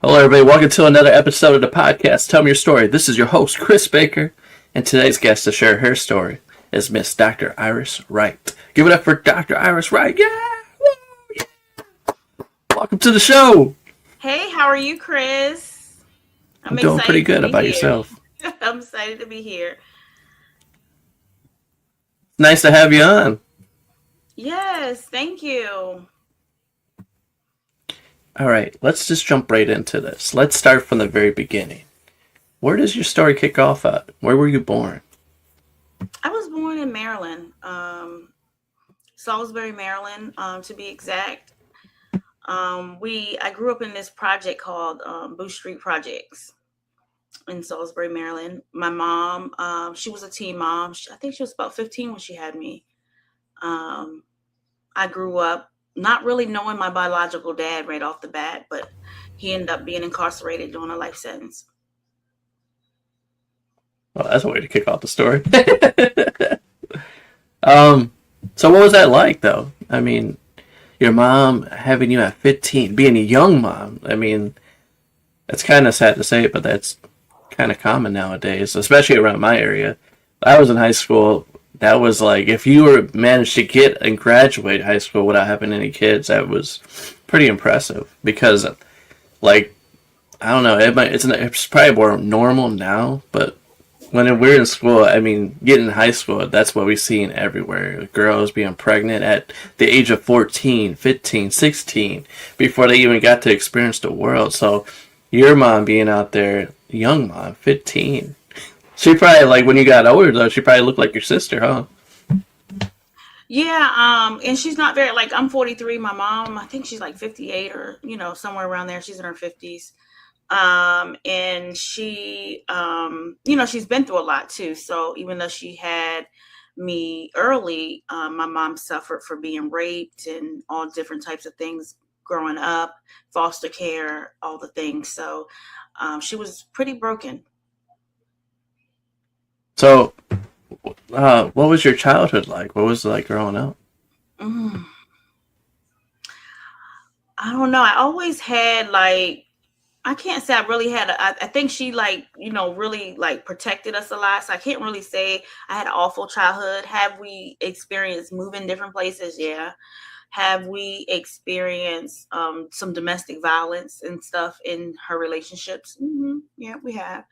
Hello, everybody. Welcome to another episode of the podcast. Tell me your story. This is your host, Chris Baker, and today's guest to share her story is Miss Dr. Iris Wright. Give it up for Dr. Iris Wright. Yeah! Woo! Yeah! Welcome to the show. Hey, how are you, Chris? I'm I'm doing pretty excited to good. be About here. yourself? I'm excited to be here. Nice to have you on. Yes, thank you. All right, let's just jump right into this. Let's start from the very beginning. Where does your story kick off at? Where were you born? I was born in Maryland, Salisbury, Maryland, to be exact. I grew up in this project called Booth Street Projects in Salisbury, Maryland. My mom, she was a teen mom. I think she was about 15 when she had me. Um, I grew up not really knowing my biological dad right off the bat, but he ended up being incarcerated doing a life sentence. Well, that's a way to kick off the story. um, so what was that like, though? I mean, your mom having you at 15, being a young mom. I mean, it's kind of sad to say it, but that's kind of common nowadays, especially around my area. I was in high school. That was like if you were managed to get and graduate high school without having any kids, that was pretty impressive. Because, like, I don't know, it's probably more normal now, but when we're in school, I mean, getting in high school, that's what we see in everywhere. Girls being pregnant at the age of 14, 15, 16, before they even got to experience the world. So your mom being out there, young mom, 15. She probably, like, when you got older, though, she probably looked like your sister, huh? Yeah, and she's not very like I'm 43. My mom, I think she's like 58 or somewhere around there. She's in her 50s. And she's been through a lot too. So even though she had me early, my mom suffered for being raped and all different types of things growing up, foster care, all the things. So she was pretty broken. So, what was your childhood like? What was it like growing up? Mm, I don't know. I always had like I can't say I really had I think she like, really like protected us a lot. So I can't really say I had an awful childhood. Have we experienced moving different places? Yeah. Have we experienced some domestic violence and stuff in her relationships? Yeah, we have.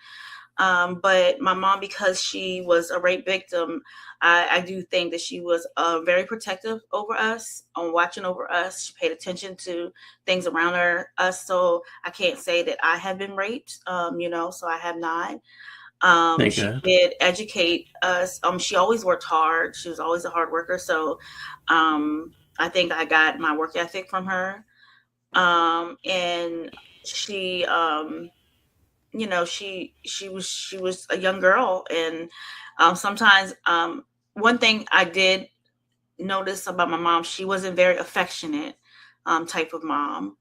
But my mom, because she was a rape victim, I do think that she was very protective over us, on watching over us. She paid attention to things around us. So I can't say that I have been raped, so I have not. Thank She God. did educate us. She always worked hard. She was always a hard worker. So I think I got my work ethic from her. And she, she was a young girl, and sometimes one thing I did notice about my mom, she wasn't very affectionate type of mom.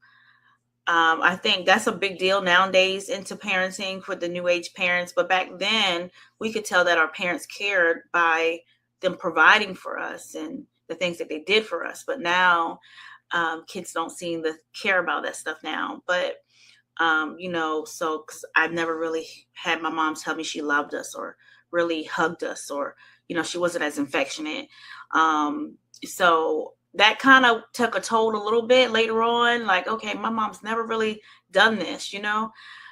I think that's a big deal nowadays into parenting for the new age parents, but back then we could tell that our parents cared by them providing for us and the things that they did for us. But now kids don't seem to care about that stuff now. But so cause I've never really had my mom tell me she loved us or really hugged us, or she wasn't as affectionate. So that kind of took a toll a little bit later on, like, okay, my mom's never really done this.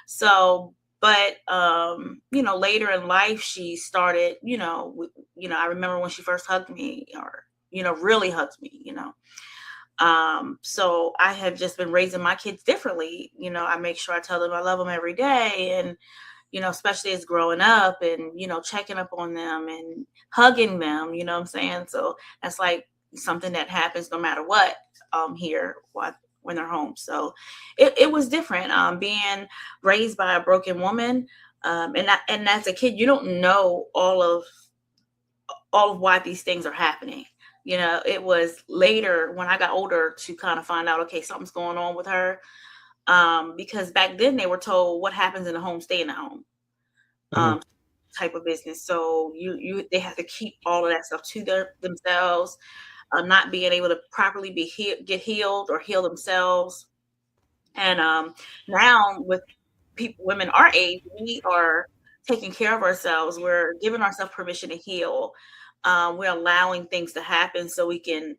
So but later in life she started, I remember when she first hugged me, or really hugged me. So I have just been raising my kids differently. I make sure I tell them I love them every day, and especially as growing up, and checking up on them and hugging them. You know what I'm saying? So that's like something that happens no matter what, here when they're home. So it was different, being raised by a broken woman, and as a kid you don't know all of why these things are happening. It was later when I got older to kind of find out, okay, something's going on with her. Because back then they were told what happens in the home, stay in the home, Mhm. um, type of business. So they have to keep all of that stuff to themselves, not being able to properly get healed or heal themselves. And now with people, women our age, we are taking care of ourselves. We're giving ourselves permission to heal. We're allowing things to happen so we can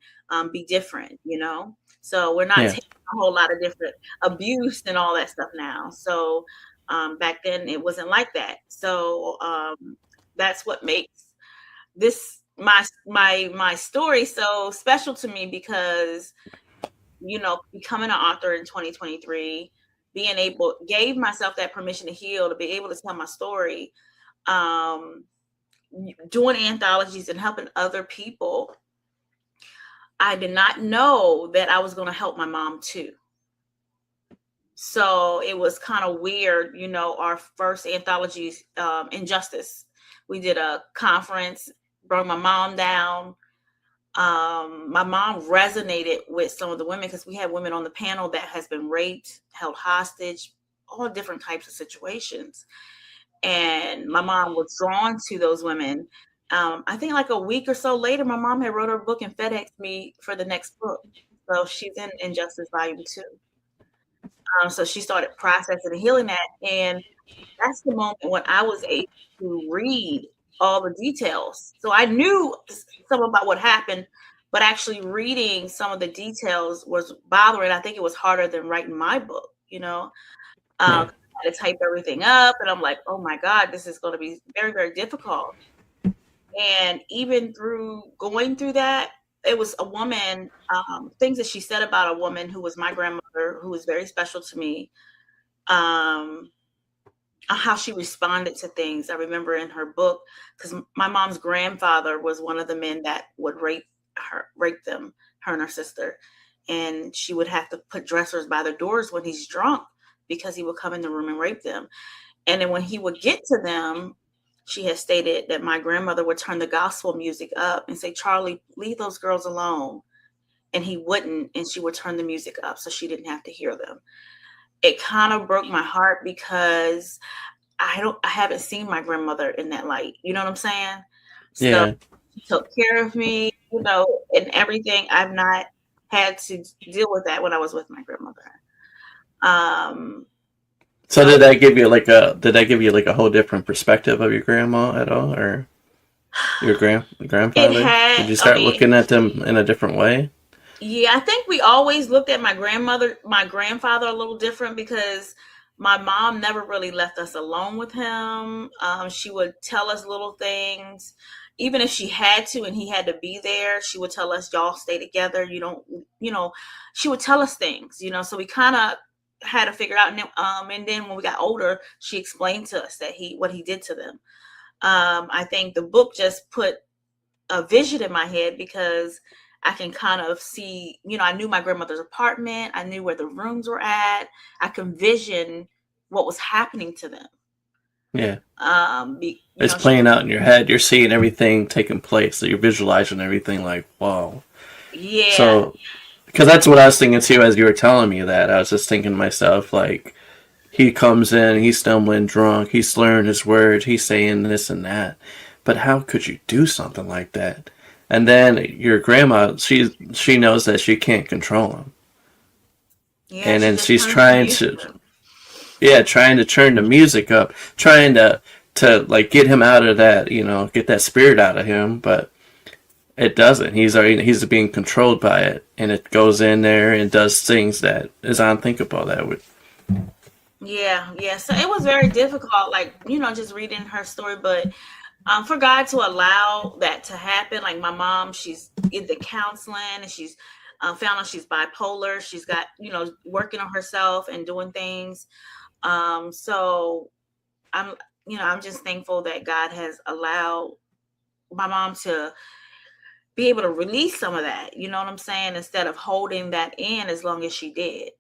be different, you know? So we're not Yeah. taking a whole lot of different abuse and all that stuff now. So back then it wasn't like that. So that's what makes this my story so special to me, because becoming an author in 2023, being able gave myself that permission to heal, to be able to tell my story, um, doing anthologies and helping other people. I did not know that I was going to help my mom too. So it was kind of weird, our first anthologies, Injustice. We did a conference, brought my mom down. My mom resonated with some of the women, because we had women on the panel that has been raped, held hostage, all different types of situations. And my mom was drawn to those women. I think like a week or so later, my mom had wrote her book and FedEx me for the next book. So she's in Injustice Volume 2. So she started processing and healing that. And that's the moment when I was able to read all the details. So I knew some about what happened, but actually reading some of the details was bothering. I think it was harder than writing my book, I Yeah. had to type everything up, and I'm like, oh my God, this is going to be very, very difficult. And even through going through that, it was a woman, things that she said about a woman who was my grandmother, who was very special to me. Um, how she responded to things. I remember in her book, because my mom's grandfather was one of the men that would rape them, her and her sister. And she would have to put dressers by the doors when he's drunk, because he would come in the room and rape them. And then when he would get to them, she had stated that my grandmother would turn the gospel music up and say, Charlie, leave those girls alone. And he wouldn't, and she would turn the music up so she didn't have to hear them. It kind of broke my heart, because I haven't seen my grandmother in that light. You know what I'm saying? So Yeah. she took care of me, and everything. I've not had to deal with that when I was with my grandmother. Um, So so did that give you like a whole different perspective of your grandma at all, or your it grandfather? Did had, you I start mean, looking at them in a different way? yeah, I think we always looked at my grandfather a little different, because my mom never really left us alone with him. She would tell us little things, even if she had to and he had to be there. She would tell us, "Y'all stay together. You don't, you know." She would tell us things, So we kind of had to figure out. And then when we got older, she explained to us that what he did to them. I think the book just put a vision in my head, because I can kind of see, I knew my grandmother's apartment. I knew where the rooms were at. I can vision what was happening to them. Yeah. It's She, playing out in your head. You're seeing everything taking place. So you're visualizing everything like, wow. yeah, So, because that's what I was thinking too as you were telling me that. I was just thinking to myself, like, he comes in, he's stumbling drunk, he's slurring his words, he's saying this and that. But how could you do something like that? And then your grandma, she knows that she can't control him. yeah, And she then just she's turns the trying music to, up. yeah, trying to turn the music up, trying to like get him out of that, get that spirit out of him, but it doesn't. He's being controlled by it, and it goes in there and does things that is unthinkable. That would, Yeah, yeah. So it was very difficult, like, just reading her story. But for God to allow that to happen, like my mom, she's in the counseling, and she's found out she's bipolar. She's got, working on herself and doing things. So I'm, I'm just thankful that God has allowed my mom to be able to release some of that. You know what I'm saying? Instead of holding that in as long as she did.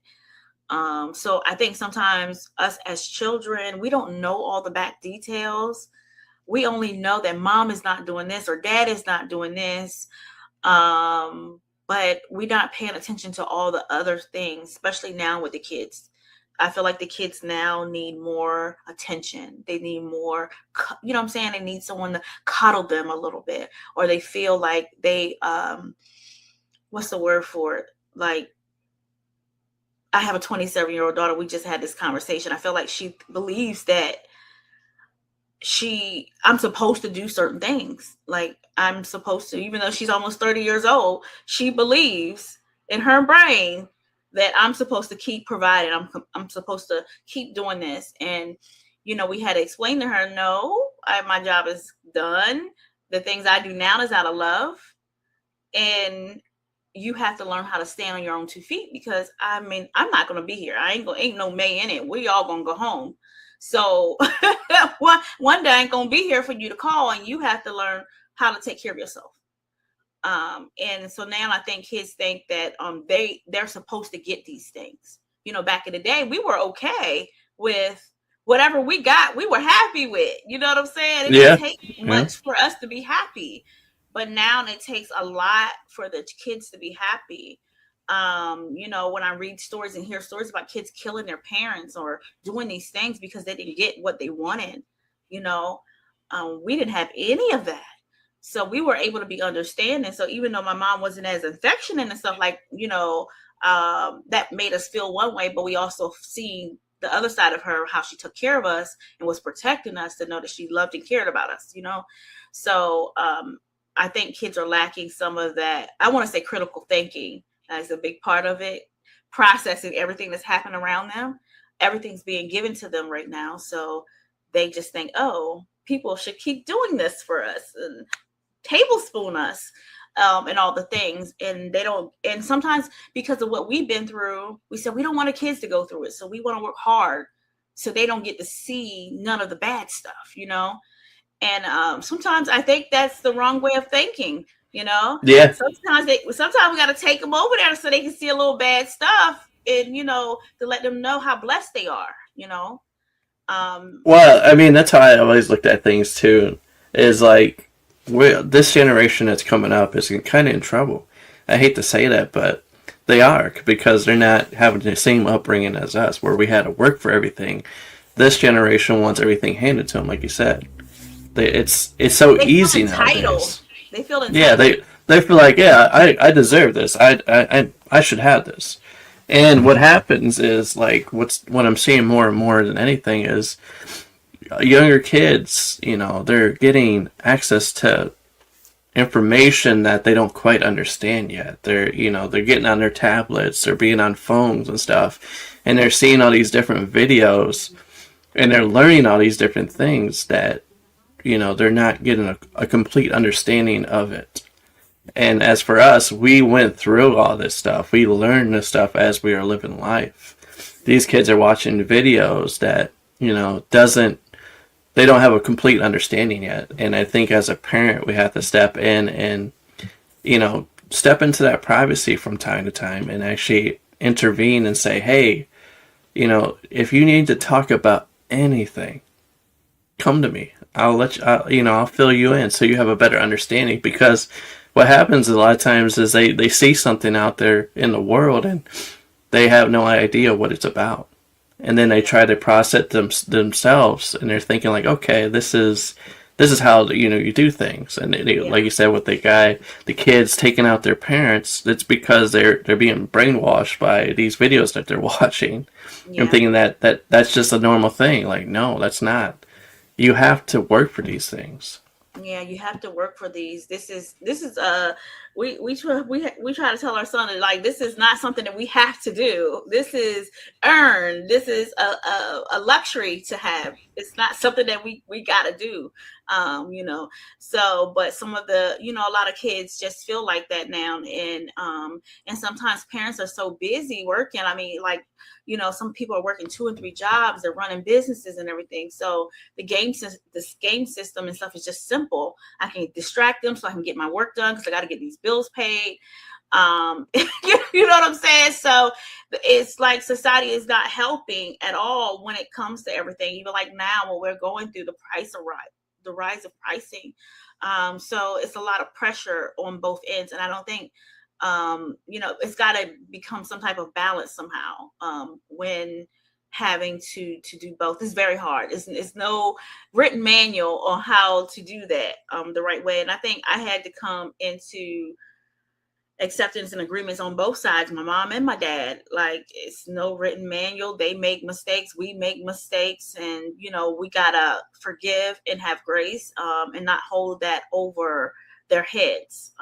So I think sometimes us as children, we don't know all the back details. We only know that mom is not doing this or dad is not doing this. But we're not paying attention to all the other things, especially now with the kids. I feel like the kids now need more attention. They need more, what I'm saying? They need someone to coddle them a little bit, or they feel like what's the word for it? Like I have a 27-year-old daughter. We just had this conversation. I feel like she believes that I'm supposed to do certain things. Like I'm supposed to, even though she's almost 30 years old, she believes in her brain that I'm supposed to keep providing. I'm supposed to keep doing this. And we had to explain to her, no, my job is done. The things I do now is out of love, and you have to learn how to stand on your own 2 feet, because I mean, I'm not gonna be here. Ain't no May in it. We all gonna go home. So one day I ain't gonna be here for you to call, and you have to learn how to take care of yourself. And so now I think kids think that they're supposed to get these things. Back in the day, we were okay with whatever we got. We were happy with. You know what I'm saying? It didn't Yeah. take Yeah. much for us to be happy, but now it takes a lot for the kids to be happy. When I read stories and hear stories about kids killing their parents or doing these things because they didn't get what they wanted, we didn't have any of that. So we were able to be understanding. So even though my mom wasn't as affectionate and stuff, like, that made us feel one way, but we also seen the other side of her, how she took care of us and was protecting us, to know that she loved and cared about us, So I think kids are lacking some of that. I want to say critical thinking is a big part of it, processing everything that's happened around them. Everything's being given to them right now. So they just think, oh, people should keep doing this for us and tablespoon us, and all the things. And they don't. And sometimes because of what we've been through, we said we don't want the kids to go through it. So we want to work hard so they don't get to see none of the bad stuff, And sometimes I think that's the wrong way of thinking. Yeah. Sometimes we got to take them over there so they can see a little bad stuff, and to let them know how blessed they are. Well, I mean, that's how I always looked at things too. Is like, this generation that's coming up is kind of in trouble. I hate to say that, but they are, because they're not having the same upbringing as us, where we had to work for everything. This generation wants everything handed to them, like you said. It's so they feel easy entitled. nowadays. They feel Yeah, entitled. they feel like, yeah, I deserve this. I should have this. And what happens is, like, what I'm seeing more and more than anything is younger kids, they're getting access to information that they don't quite understand yet. They're getting on their tablets, they're being on phones and stuff, and they're seeing all these different videos, and they're learning all these different things that, they're not getting a complete understanding of it. And as for us, we went through all this stuff. We learned this stuff as we are living life. These kids are watching videos that, doesn't they don't have a complete understanding yet. And I think as a parent, we have to step in and, step into that privacy from time to time and actually intervene and say, hey, if you need to talk about anything, come to me. I'll let you, I'll fill you in so you have a better understanding. Because what happens a lot of times is they see something out there in the world and they have no idea what it's about. And then they try to process themselves, and they're thinking like, okay, this is how you do things. And Yeah. like you said, with the kids taking out their parents, it's because they're being brainwashed by these videos that they're watching, and Yeah. thinking that's just a normal thing. Like, no, that's not. You have to work for these things. Yeah, you have to work for these. This is we try to tell our son that, like, this is not something that we have to do. This is earned. This is a luxury to have. It's not something that we got to do. So, but some of the, a lot of kids just feel like that now, and sometimes parents are so busy working. I mean, like, some people are working 2 and 3 jobs. They're running businesses and everything. So this game system and stuff is just simple. I can distract them so I can get my work done, because I got to get these bills paid. You know what I'm saying? So it's like society is not helping at all when it comes to everything. Even like now, when we're going through the rise of pricing. So it's a lot of pressure on both ends, and I don't think it's got to become some type of balance somehow, when having to do both. It's very hard. It's no written manual on how to do that the right way. And I think I had to come into acceptance and agreements on both sides, my mom and my dad. Like, it's no written manual. They make mistakes, we make mistakes, and we gotta forgive and have grace, and not hold that over their heads.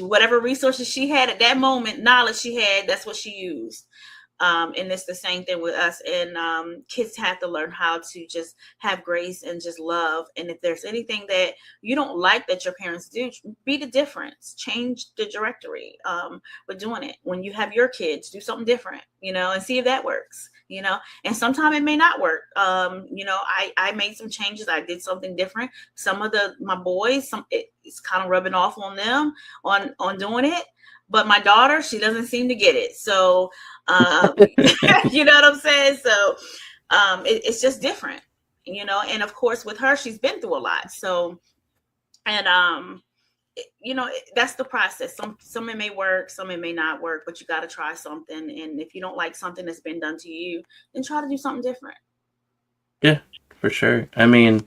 Whatever resources she had at that moment, knowledge she had, that's what she used. And it's the same thing with us. And kids have to learn how to just have grace and just love. And if there's anything that you don't like that your parents do, be the difference. Change the directory. With doing it, when you have your kids, do something different, and see if that works. And sometimes it may not work. I made some changes. I did something different. Some of my boys, it's kind of rubbing off on them on doing it. But my daughter, she doesn't seem to get it. So, you know what I'm saying? So, it's just different, and of course with her, she's been through a lot. So, and, that's the process. Some it may work, some it may not work, but you got to try something. And if you don't like something that's been done to you, then try to do something different. Yeah, for sure. I mean,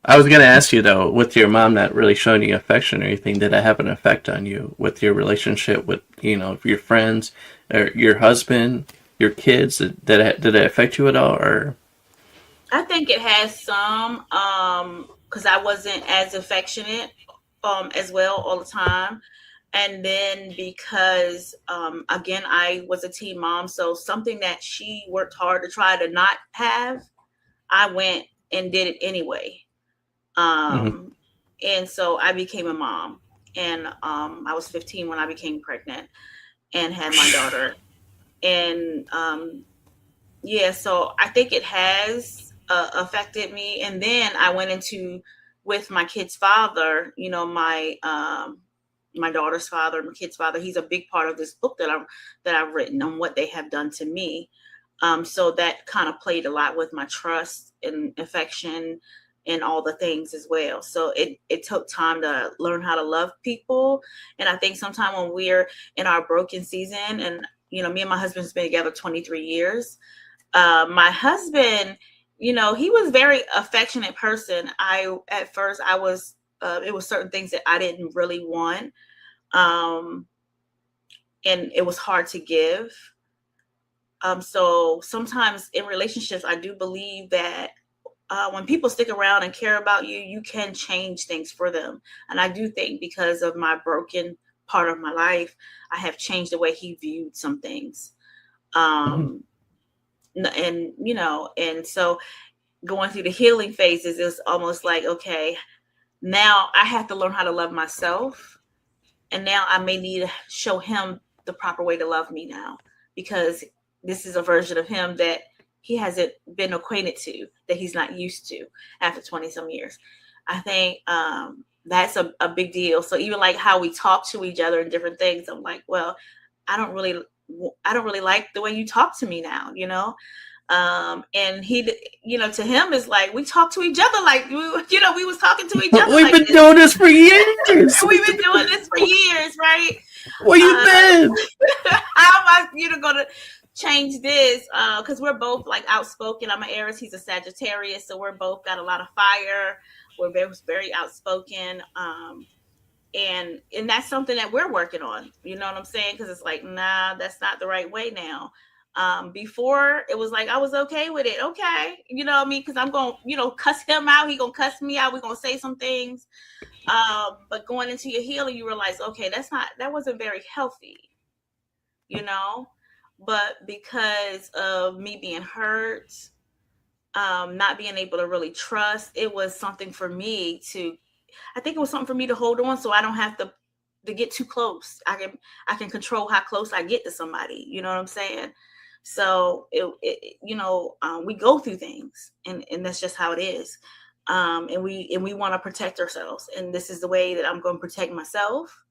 I was gonna ask you though, with your mom not really showing you affection or anything, did it have an effect on you with your relationship with your friends or your husband, your kids? Did it affect you at all? Or I think it has some, because I wasn't as affectionate, as well, all the time. And then because, again, I was a teen mom, so something that she worked hard to try to not have, I went and did it anyway. Mhm. Um, and so I became a mom, and I was 15 when I became pregnant and had my daughter. And yeah, so I think it has affected me. And then I went into with my kid's father, my daughter's father, my kid's father. He's a big part of this book that I've written on what they have done to me. So that kind of played a lot with my trust and affection and all the things as well. So it took time to learn how to love people. And I think sometimes when we're in our broken season, and me and my husband's been together 23 years. My husband, he was a very affectionate person. At first I was, it was certain things that I didn't really want. Um, and it was hard to give. So sometimes in relationships, I do believe that, when people stick around and care about you, you can change things for them. And I do think because of my broken part of my life, I have changed the way he viewed some things. Mhm. Um, and so going through the healing phases is almost like, okay, now I have to learn how to love myself. And now I may need to show him the proper way to love me now, because this is a version of him that he hasn't been acquainted to, that he's not used to after 20 some years. I think, that's a big deal. So even like how we talk to each other and different things, I'm like, well, I don't really, I don't really like the way you talk to me now, and he, to him is like, we talk to each other like, we was talking to each other We've like been this. doing this for years. We've been doing this for years, right? Where you been? How am I, gonna change this? Because we're both like outspoken. I'm an Aries, he's a Sagittarius, so we're both got a lot of fire. We're both very outspoken. And that's something that we're working on. You know what I'm saying? Because it's like, nah, that's not the right way now. Before it was like I was okay with it. Okay, you know what I mean? Because I'm gonna, cuss him out. He gonna cuss me out. We're gonna say some things. But going into your healing, you realize, okay, that wasn't very healthy, you know. But because of me being hurt, not being able to really trust, it was something for me to. I think it was something for me to hold on, so I don't have to get too close. I can control how close I get to somebody. You know what I'm saying? So we go through things, and that's just how it is. And we want to protect ourselves, and this is the way that I'm going to protect myself.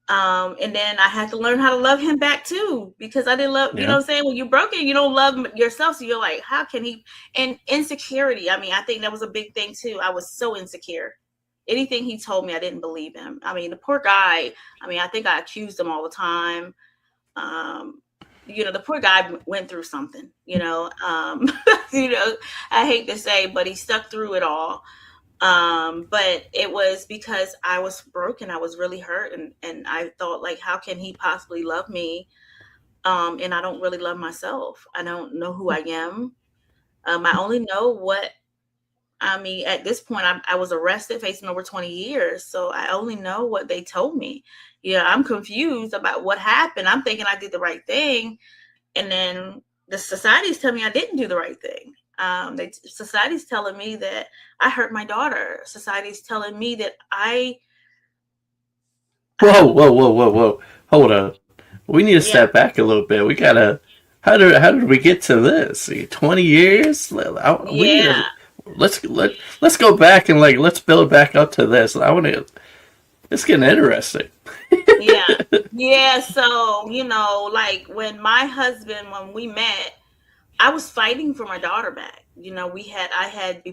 And then I had to learn how to love him back too, because I didn't love, Yeah. what I'm saying? When you're broken, you don't love yourself. So you're like, how can he? And insecurity. I mean, I think that was a big thing too. I was so insecure. Anything he told me, I didn't believe him. I mean, the poor guy, I mean, I think I accused him all the time. Um, the poor guy went through something, you know, I hate to say, but he stuck through it all. But it was because I was broken. I was really hurt, and I thought, like, how can he possibly love me? And I don't really love myself. I don't know who I am. I only know what I mean. At this point, I was arrested, facing over 20 years, so I only know what they told me. Yeah, I'm confused about what happened. I'm thinking I did the right thing, and then the society's telling me I didn't do the right thing. Society's telling me that I hurt my daughter. Society's telling me that I Whoa, don't. whoa, whoa, whoa, whoa. Hold on. We need to Yeah, step back a little bit. We gotta. How did we get to this? 20 years. We need yeah, to. Let's go back and like let's build back up to this. I want to. It's getting interesting. yeah, yeah. So like when we met, I was fighting for my daughter back. I had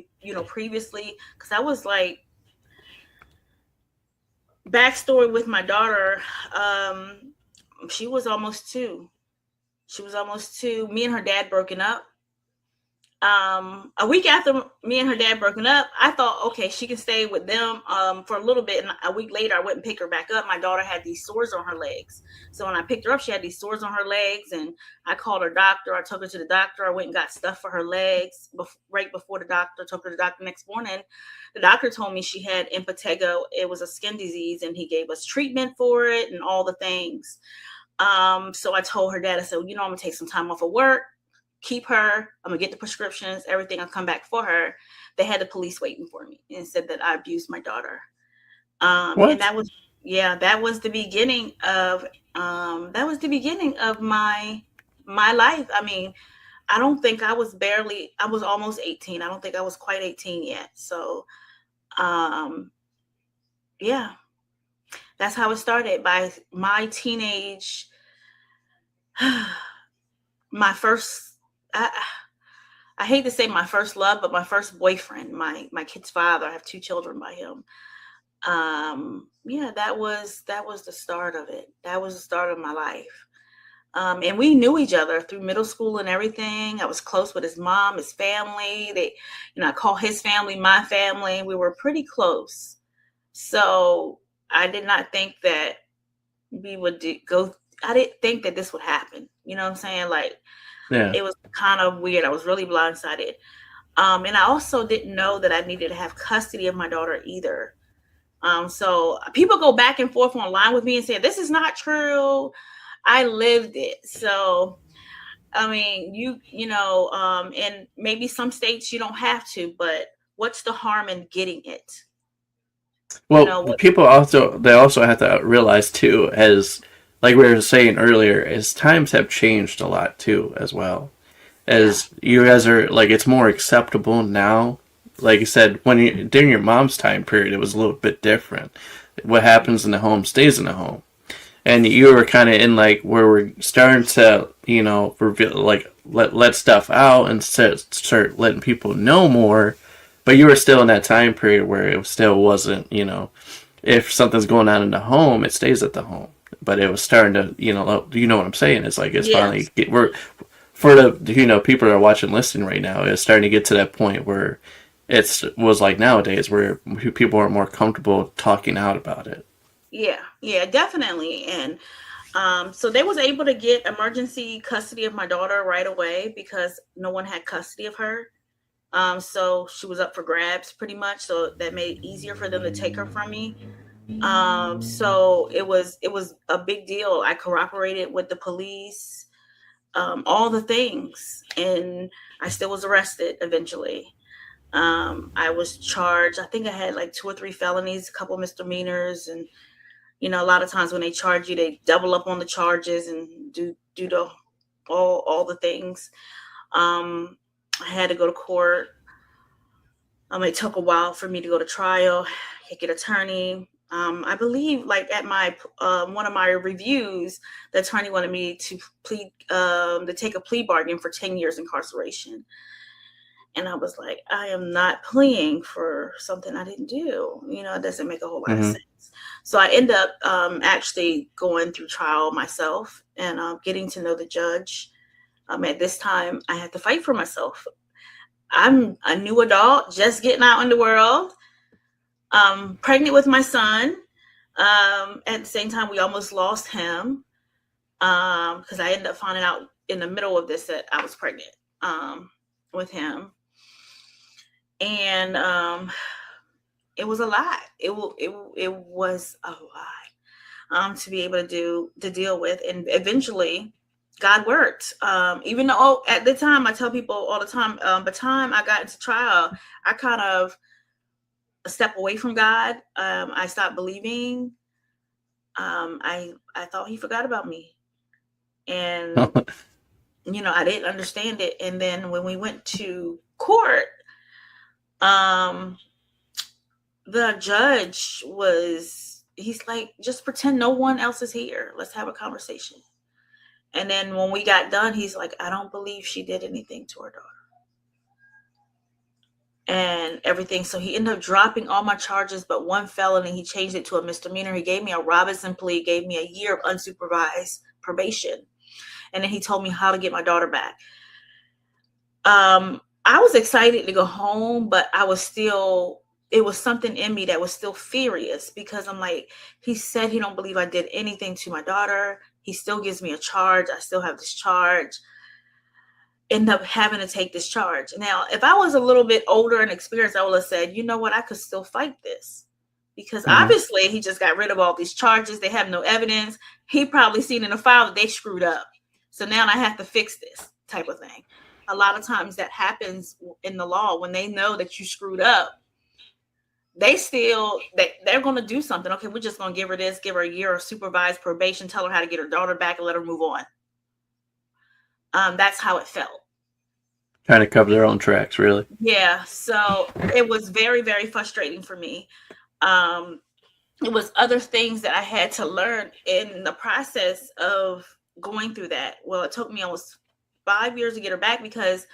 previously, because I was like, backstory with my daughter. Um, she was almost 2. She was almost 2. Me and her dad broken up. A week after me and her dad broken up, I thought, okay, she can stay with them for a little bit. And a week later, I went and picked her back up. My daughter had these sores on her legs. So when I picked her up, she had these sores on her legs, and I called her doctor. I took her to the doctor. I went and got stuff for her legs right before the doctor. Took her to the doctor next morning. The doctor told me she had impetigo. It was a skin disease, and he gave us treatment for it and all the things. So I told her dad, I said, I'm gonna take some time off of work, keep her. I'm gonna get the prescriptions, everything. I'll come back for her. They had the police waiting for me and said that I abused my daughter. And What? that was, yeah, that was the beginning of my life. I mean, I don't think I was almost 18. I don't think I was quite 18 yet. So, um, yeah, that's how it started. By my teenage, my first, I hate to say my first love, but my first boyfriend, my kid's father. I have 2 children by him. Yeah, that was the start of it. That was the start of my life. And we knew each other through middle school and everything. I was close with his mom, his family. I call his family my family. We were pretty close. So I did not think that we would go. I didn't think that this would happen. You know what I'm saying? Like, Yeah. it was kind of weird. I was really blindsided. And I also didn't know that I needed to have custody of my daughter either. So people go back and forth online with me and say, this is not true. I lived it. So, I mean, and maybe some states you don't have to, but what's the harm in getting it? You Well, know what? people also they also have to realize too, as like we were saying earlier, as times have changed a lot too, as well. Yeah. As you guys are like, it's more acceptable now. Like you said, during your mom's time period, it was a little bit different. What happens in the home stays in the home, and you were kind of in like where we're starting to reveal, like let stuff out and start letting people know more. But you were still in that time period where it still wasn't, if something's going on in the home, it stays at the home. But it was starting to, what I'm saying. It's like it's finally Yes. we're for the people that are watching, listening right now. It's starting to get to that point where it's was like nowadays where people are more comfortable talking out about it. Yeah. Yeah, definitely. And so they was able to get emergency custody of my daughter right away because no one had custody of her. So she was up for grabs pretty much. So that made it easier for them to take her from me. So it was a big deal. I cooperated with the police, all the things, and I still was arrested eventually. I was charged. I think I had like 2 or 3 felonies, a couple misdemeanors, and a lot of times when they charge you, they double up on the charges and do the all the things. I had to go to court. It took a while for me to go to trial, get an attorney. I believe, like at my one of my reviews, the attorney wanted me to plead to take a plea bargain for 10 years incarceration, and I was like, I am not pleading for something I didn't do. It doesn't make a whole lot of Mm-hmm. sense. So I end up actually going through trial myself and getting to know the judge. At this time, I had to fight for myself. I'm a new adult, just getting out in the world. Pregnant with my son. At the same time, we almost lost him because I ended up finding out in the middle of this that I was pregnant with him, and it was a lot. It was a lot to be able to deal with, and eventually, God worked. Even though at the time I tell people all the time, by the time I got into trial, I kind of a step away from God. I stopped believing. I thought He forgot about me, and I didn't understand it. And then when we went to court, um, the judge he's like, just pretend no one else is here. Let's have a conversation. And then when we got done, he's like, I don't believe she did anything to her daughter. And everything. So he ended up dropping all my charges, but one felony. He changed it to a misdemeanor. He gave me a Robinson plea, gave me a year of unsupervised probation. And then he told me how to get my daughter back. I was excited to go home, but it was something in me that was still furious because I'm like, he said he don't believe I did anything to my daughter. He still gives me a charge. I still have this charge. End up having to take this charge. Now, if I was a little bit older and experienced, I would have said, you know what, I could still fight this. Because obviously he just got rid of all these charges. They have no evidence. He probably seen in the file that they screwed up. So now I have to fix this type of thing. A lot of times that happens in the law when they know that you screwed up. They're going to do something. Okay, we're just going to give her this, give her a year of supervised probation, tell her how to get her daughter back and let her move on. That's how it felt. Trying to cover their own tracks, really. Yeah. So it was very, very frustrating for me. It was other things that I had to learn in the process of going through that. Well, it took me almost 5 years to get her back because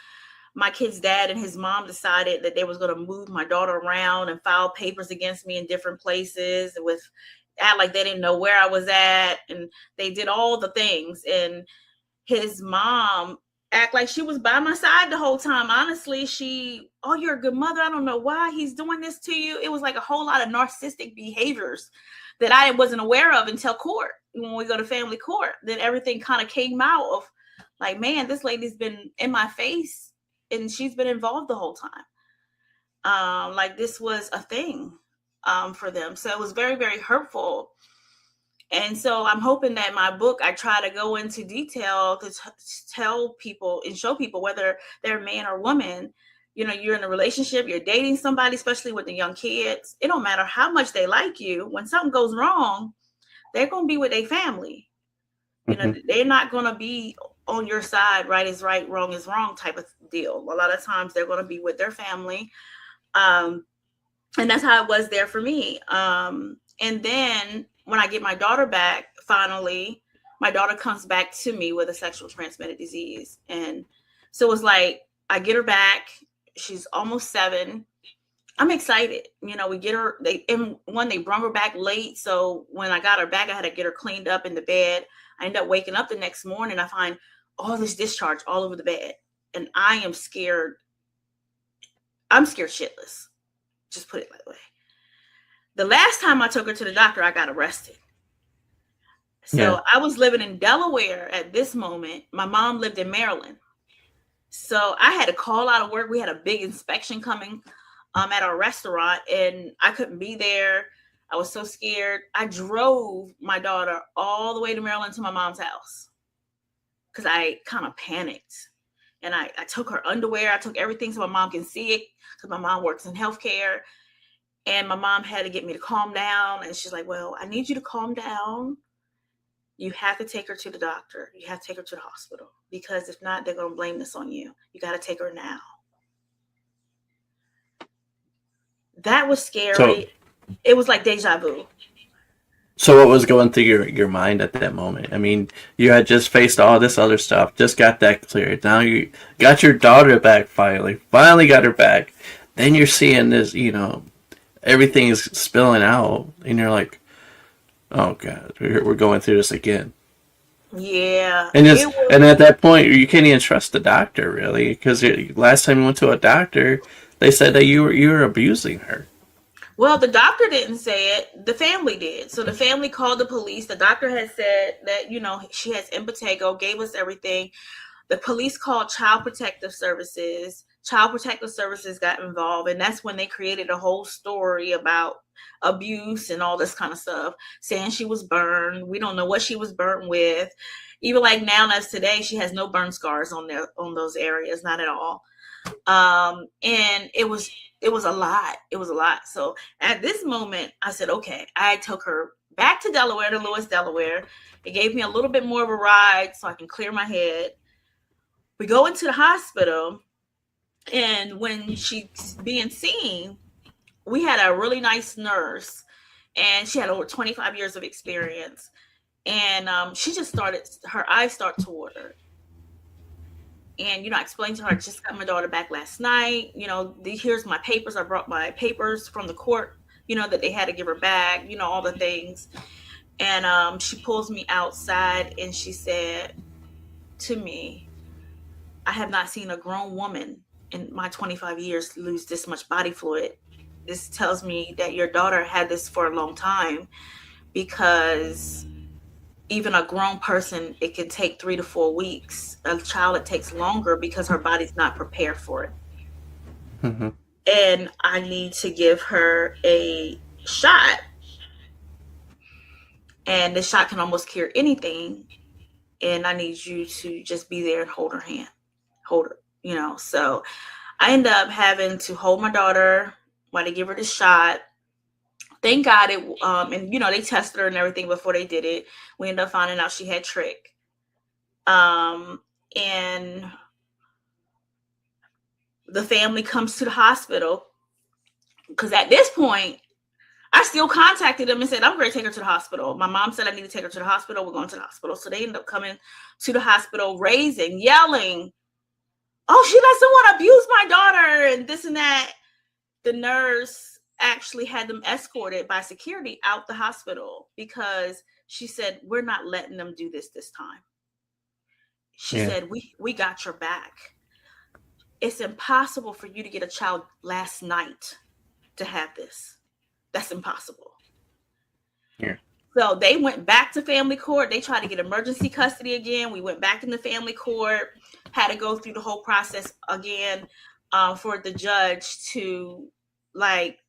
my kid's dad and his mom decided that they was going to move my daughter around and file papers against me in different places act like they didn't know where I was at. And they did all the things. And his mom act like she was by my side the whole time. Honestly, you're a good mother. I don't know why he's doing this to you. It was like a whole lot of narcissistic behaviors that I wasn't aware of until court. When we go to family court, then everything kind of came out of like, man, this lady's been in my face and she's been involved the whole time. Like this was a thing for them. So it was very, very hurtful. And so I'm hoping that my book, I try to go into detail to tell people and show people, whether they're man or woman, you're in a relationship, you're dating somebody, especially with the young kids. It don't matter how much they like you. When something goes wrong, they're going to be with their family. They're not going to be on your side. Right is right, wrong is wrong type of deal. A lot of times they're going to be with their family. And that's how it was there for me. And then when I get my daughter back, finally, my daughter comes back to me with a sexual transmitted disease. And so it was like, I get her back. She's almost 7. I'm excited. We get her, they brought her back late. So when I got her back, I had to get her cleaned up in the bed. I ended up waking up the next morning. I find all this discharge all over the bed. And I am scared. I'm scared shitless. Just put it that way. The last time I took her to the doctor, I got arrested. So I was living in Delaware at this moment. My mom lived in Maryland. So I had to call out of work. We had a big inspection coming at our restaurant and I couldn't be there. I was so scared. I drove my daughter all the way to Maryland to my mom's house because I kind of panicked. And I took her underwear. I took everything so my mom can see it because my mom works in healthcare. And my mom had to get me to calm down. And she's like, well, I need you to calm down. You have to take her to the doctor. You have to take her to the hospital because if not, they're going to blame this on you. You got to take her now. That was scary. So, it was like deja vu. So what was going through your mind at that moment? I mean, you had just faced all this other stuff, just got that cleared. Now you got your daughter back finally got her back. Then you're seeing this, everything is spilling out, and you're like, oh God, we're going through this again. Yeah. And at that point, you can't even trust the doctor, really, because last time you went to a doctor, they said that you were abusing her. Well, the doctor didn't say it. The family did. So the family called the police. The doctor had said that, she has impetigo, gave us everything. The police called Child Protective Services. Child Protective Services got involved, and that's when they created a whole story about abuse and all this kind of stuff, saying she was burned. We don't know what she was burned with. Even like now, as today, she has no burn scars on those areas, not at all. And it was a lot. It was a lot. So at this moment, I said, okay. I took her back to Delaware, to Lewis, Delaware. It gave me a little bit more of a ride so I can clear my head. We go into the hospital, and when she's being seen, we had a really nice nurse, and she had over 25 years of experience. And she just started, her eyes start to water. And I explained to her, I just got my daughter back last night. Here's my papers. I brought my papers from the court, that they had to give her back, all the things. And she pulls me outside, and she said to me, I have not seen a grown woman in my 25 years lose this much body fluid. This tells me that your daughter had this for a long time, because even a grown person, it can take 3 to 4 weeks. A child, it takes longer because her body's not prepared for it. Hmm. And I need to give her a shot, and the shot can almost cure anything. And I need you to just be there and hold her hand, hold her, So I end up having to hold my daughter while they give her the shot. Thank God and they tested her and everything before they did it. We ended up finding out she had trick. And the family comes to the hospital, because at this point, I still contacted them and said, I'm going to take her to the hospital. My mom said I need to take her to the hospital. We're going to the hospital. So they ended up coming to the hospital, raising, yelling, oh, she let someone abuse my daughter and this and that. The nurse actually had them escorted by security out the hospital, because she said, we're not letting them do this time. She Yeah. said, we got your back. It's impossible for you to get a child last night to have this. That's impossible. Yeah. So they went back to family court. They tried to get emergency custody again. We went back into family court, had to go through the whole process again, for the judge to, like,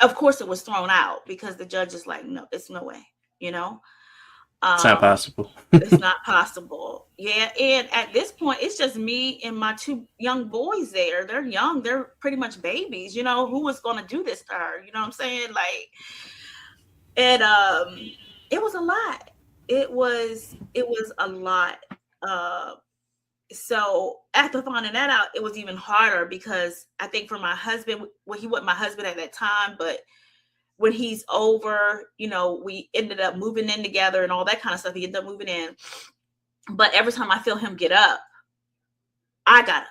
of course it was thrown out, because the judge is like, no, it's no way, It's not possible. it's not possible. Yeah. And at this point, it's just me and my 2 young boys there. They're young. They're pretty much babies. Who was going to do this to her? You know what I'm saying? Like, and it was a lot. It was a lot. So after finding that out, it was even harder, because I think for my husband, well, he wasn't my husband at that time, but when he's over, we ended up moving in together and all that kind of stuff. He ended up moving in. But every time I feel him get up, I got up.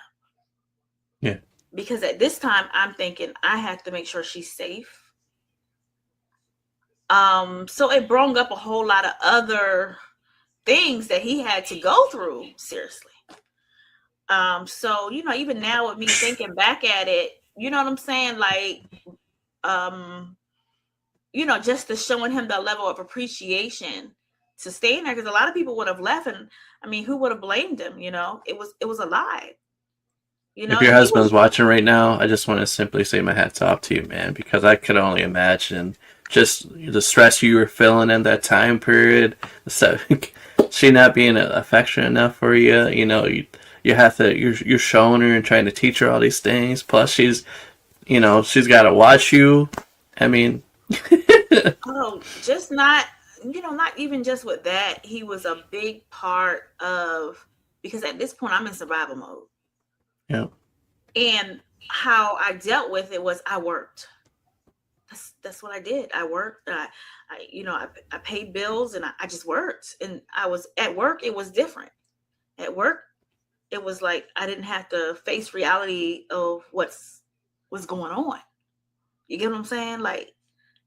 Yeah. Because at this time, I'm thinking I have to make sure she's safe. So it brought up a whole lot of other things that he had to go through, seriously. So, even now with me thinking back at it, you know what I'm saying? Like, just to showing him the level of appreciation to staying there, because a lot of people would have left, and I mean, who would have blamed him? It was a lie. If your And he was, husband's watching right now, I just want to simply say my hat's off to you, man, because I could only imagine just the stress you were feeling in that time period. So, she not being affectionate enough for you, you have to, you're showing her and trying to teach her all these things. Plus, she's got to watch you. I mean, oh, just not, not even just with that. He was a big part of, because at this point I'm in survival mode. yeah, And how I dealt with it was I worked. That's what I did. I worked. I paid bills, and I just worked. And I was at work. It was different. At work, it was like I didn't have to face reality of what's going on. You get what I'm saying? Like,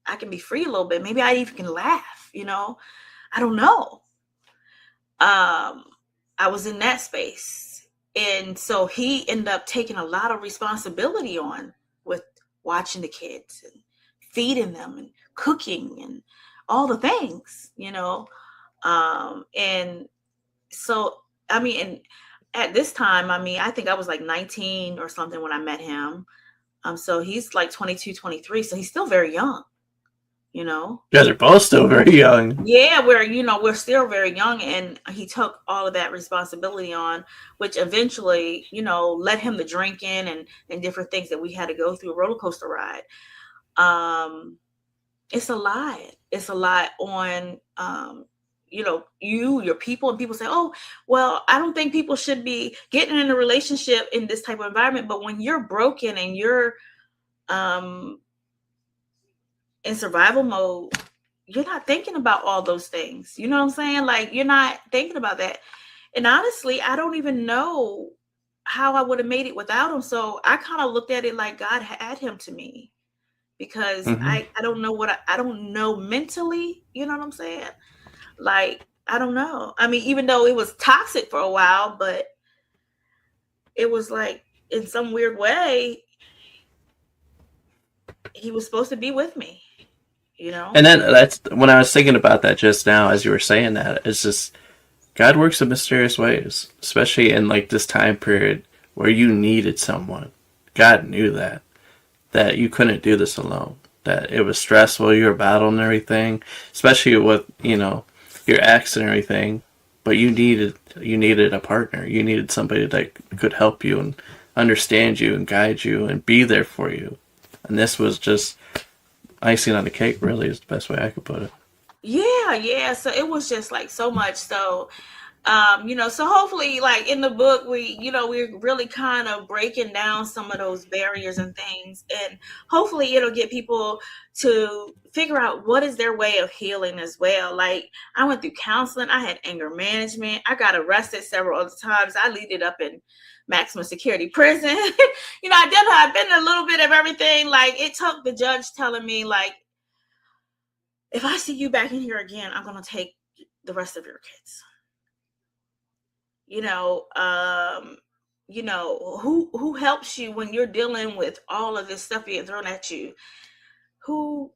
I can be free a little bit. Maybe I even can laugh. I don't know. I was in that space. And so he ended up taking a lot of responsibility on with watching the kids and feeding them and cooking and all the things, and so, I mean, and at this time, I mean, I think I was like 19 or something when I met him. So he's like 22, 23, so he's still very young, you know. You guys are both still very young. Yeah, we're still very young, and he took all of that responsibility on, which eventually, led him to drinking and different things that we had to go through a roller coaster ride. Um, it's a lot. It's a lot on your people, and people say, oh, well, I don't think people should be getting in a relationship in this type of environment. But when you're broken and you're um in survival mode, you're not thinking about all those things. You know what I'm saying? Like, you're not thinking about that. And honestly, I don't even know how I would have made it without him. So I kind of looked at it like God had him to me, because Hmm. I don't know I don't know mentally, you know what I'm saying? Like, I don't know. I mean, even though it was toxic for a while, but it was like, in some weird way, he was supposed to be with me, you know? And then that's when I was thinking about that just now as you were saying that. It's just God works in mysterious ways, especially in like this time period where you needed someone. God knew that you couldn't do this alone. That it was stressful, you were battling everything, especially with your ex and everything. But you needed a partner. You needed somebody that could help you and understand you and guide you and be there for you. And this was just icing on the cake. Really, is the best way I could put it. Yeah, yeah. So it was just like so much. So so hopefully, like in the book, we're really kind of breaking down some of those barriers and things, and hopefully it'll get people to figure out what is their way of healing as well. Like, I went through counseling, I had anger management, I got arrested several other times, I ended up in maximum security prison. I've been a little bit of everything. Like, it took the judge telling me, like, if I see you back in here again, I'm gonna take the rest of your kids. you know um who helps you when you're dealing with all of this stuff being thrown at you? Who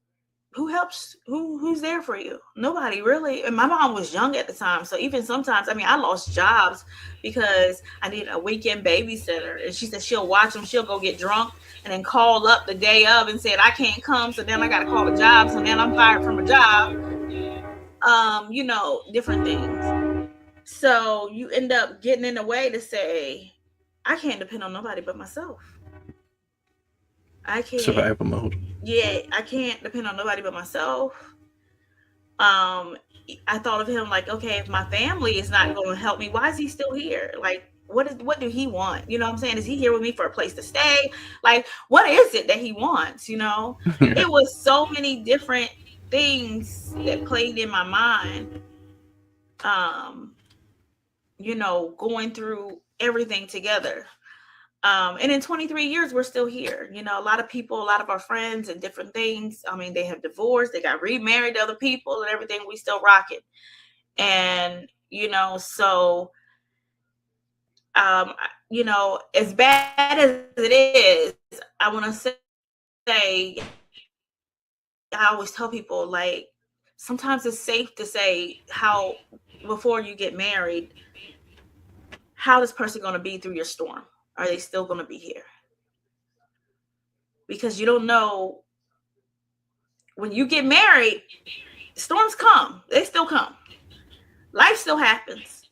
helps? Who's there for you? Nobody, really. And my mom was young at the time, so even sometimes, I mean, I lost jobs because I needed a weekend babysitter, and she said she'll watch them, she'll go get drunk and then call up the day of and said I can't come, so then I got to call the job, so then I'm fired from a job. Different things. So you end up getting in a way to say, I can't depend on nobody but myself. I can't. Survival mode. Yeah, I can't depend on nobody but myself. Um, I thought of him like, okay, if my family is not going to help me, why is he still here? Like, what do he want? You know what I'm saying? Is he here with me for a place to stay? Like, what is it that he wants? It was so many different things that played in my mind. Um, going through everything together. And in 23 years, we're still here. A lot of people, a lot of our friends and different things, I mean, they have divorced, they got remarried to other people and everything. We still rock it. And, so, as bad as it is, I want to say, I always tell people, like, sometimes it's safe to say how, before you get married, how this person going to be through your storm? Are they still going to be here? Because you don't know, when you get married, storms come. They still come. Life still happens.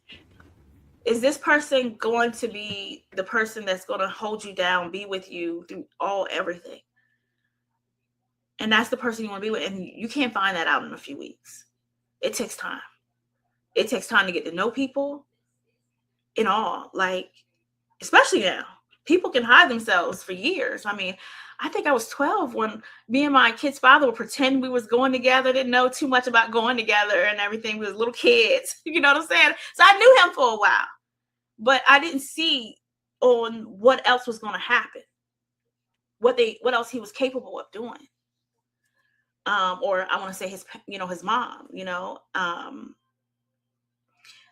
Is this person going to be the person that's going to hold you down, be with you through everything? And that's the person you want to be with. And you can't find that out in a few weeks. It takes time. It takes time to get to know people in all. Like, especially now, people can hide themselves for years. I mean, I think I was 12 when me and my kid's father would pretend we was going together, didn't know too much about going together and everything. We was little kids, you know what I'm saying? So I knew him for a while, but I didn't see on what else was going to happen, what else he was capable of doing. Or I want to say his mom,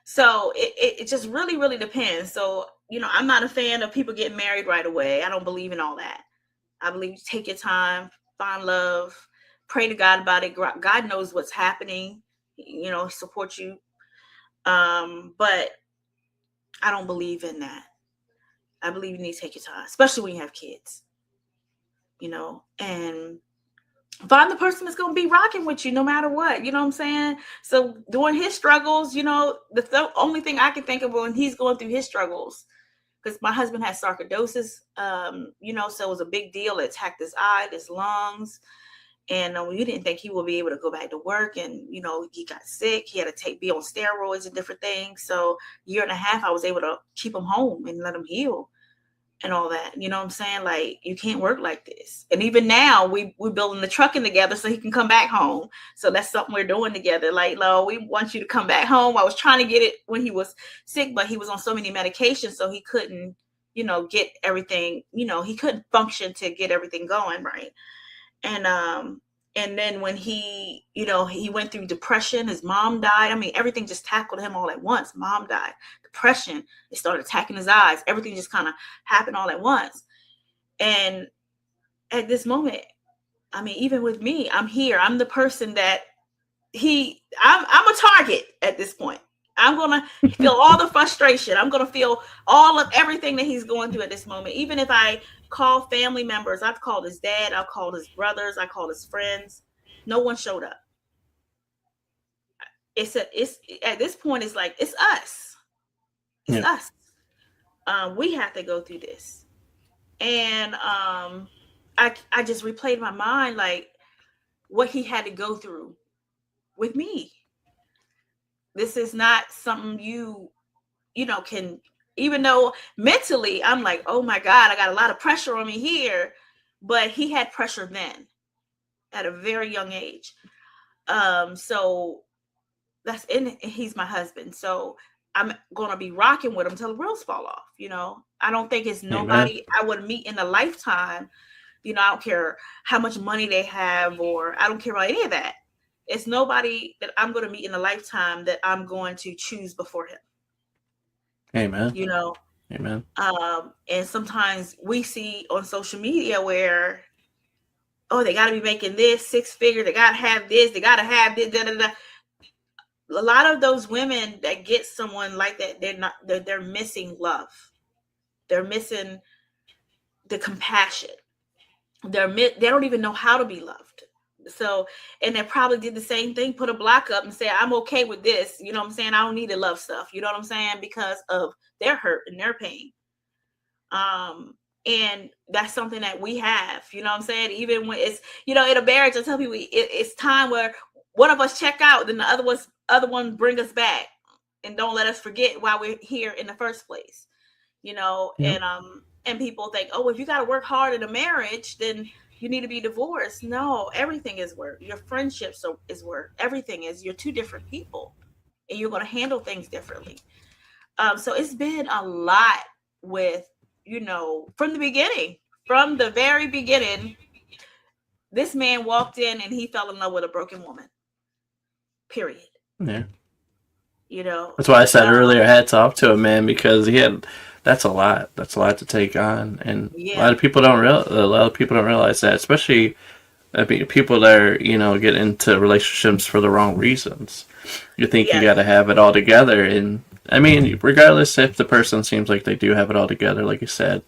so it just really, really depends. So, I'm not a fan of people getting married right away. I don't believe in all that. I believe take your time, find love, pray to God about it. God knows what's happening, support you. But I don't believe in that. I believe you need to take your time, especially when you have kids, and find the person that's going to be rocking with you no matter what. You know what I'm saying? So during his struggles, the only thing I can think of when he's going through his struggles, because my husband has sarcoidosis, so it was a big deal. It attacked his eye, his lungs. And we didn't think he would be able to go back to work. And, he got sick. He had to be on steroids and different things. So year and a half, I was able to keep him home and let him heal and all that. You know what I'm saying? Like, you can't work like this. And even now, we're building the trucking together so he can come back home. So that's something we're doing together. Like, Lo, we want you to come back home. I was trying to get it when he was sick, but he was on so many medications, so he couldn't, get everything, he couldn't function to get everything going right. And then when he went through depression, his mom died. I mean, everything just tackled him all at once. Mom died, depression, it started attacking his eyes. Everything just kind of happened all at once. And at this moment, I mean, even with me, I'm here. I'm the person that I'm a target at this point. I'm going to feel all the frustration. I'm going to feel all of everything that he's going through at this moment. Even if I call family members, I've called his dad, I've called his brothers, I called his friends. No one showed up. It's at this point, it's like, it's us. It's us. We have to go through this. And I just replayed in my mind, like, what he had to go through with me. This is not something you can, even though mentally I'm like, oh my God, I got a lot of pressure on me here. But he had pressure then at a very young age. So that's he's my husband. So I'm going to be rocking with him till the wheels fall off. I don't think it's nobody I would meet in a lifetime. I don't care how much money they have, or I don't care about any of that. It's nobody that I'm going to meet in a lifetime that I'm going to choose before him. Amen. Amen. And sometimes we see on social media where, oh, they got to be making this 6 figure. They got to have this. They got to have this. Da, da, da. A lot of those women that get someone like that, they're missing love. They're missing the compassion. They don't even know how to be loved. So, and they probably did the same thing, put a block up and say, I'm okay with this. You know what I'm saying? I don't need to love stuff. You know what I'm saying? Because of their hurt and their pain. And that's something that we have, you know what I'm saying? Even when it's, in a marriage, I tell people it's time where one of us check out, then the other one bring us back and don't let us forget why we're here in the first place, and people think, oh, if you got to work hard in a marriage, then you need to be divorced. No, everything is work. Your friendships is work. Everything is. You're two different people, and you're going to handle things differently. So it's been a lot with, from the very beginning, this man walked in and he fell in love with a broken woman. Period. Yeah. That's why I said earlier, hats off to him, man, because that's a lot. That's a lot to take on, and a lot of people don't realize that, especially people that are get into relationships for the wrong reasons. You think you got to have it all together, and I mean, regardless if the person seems like they do have it all together, like you said,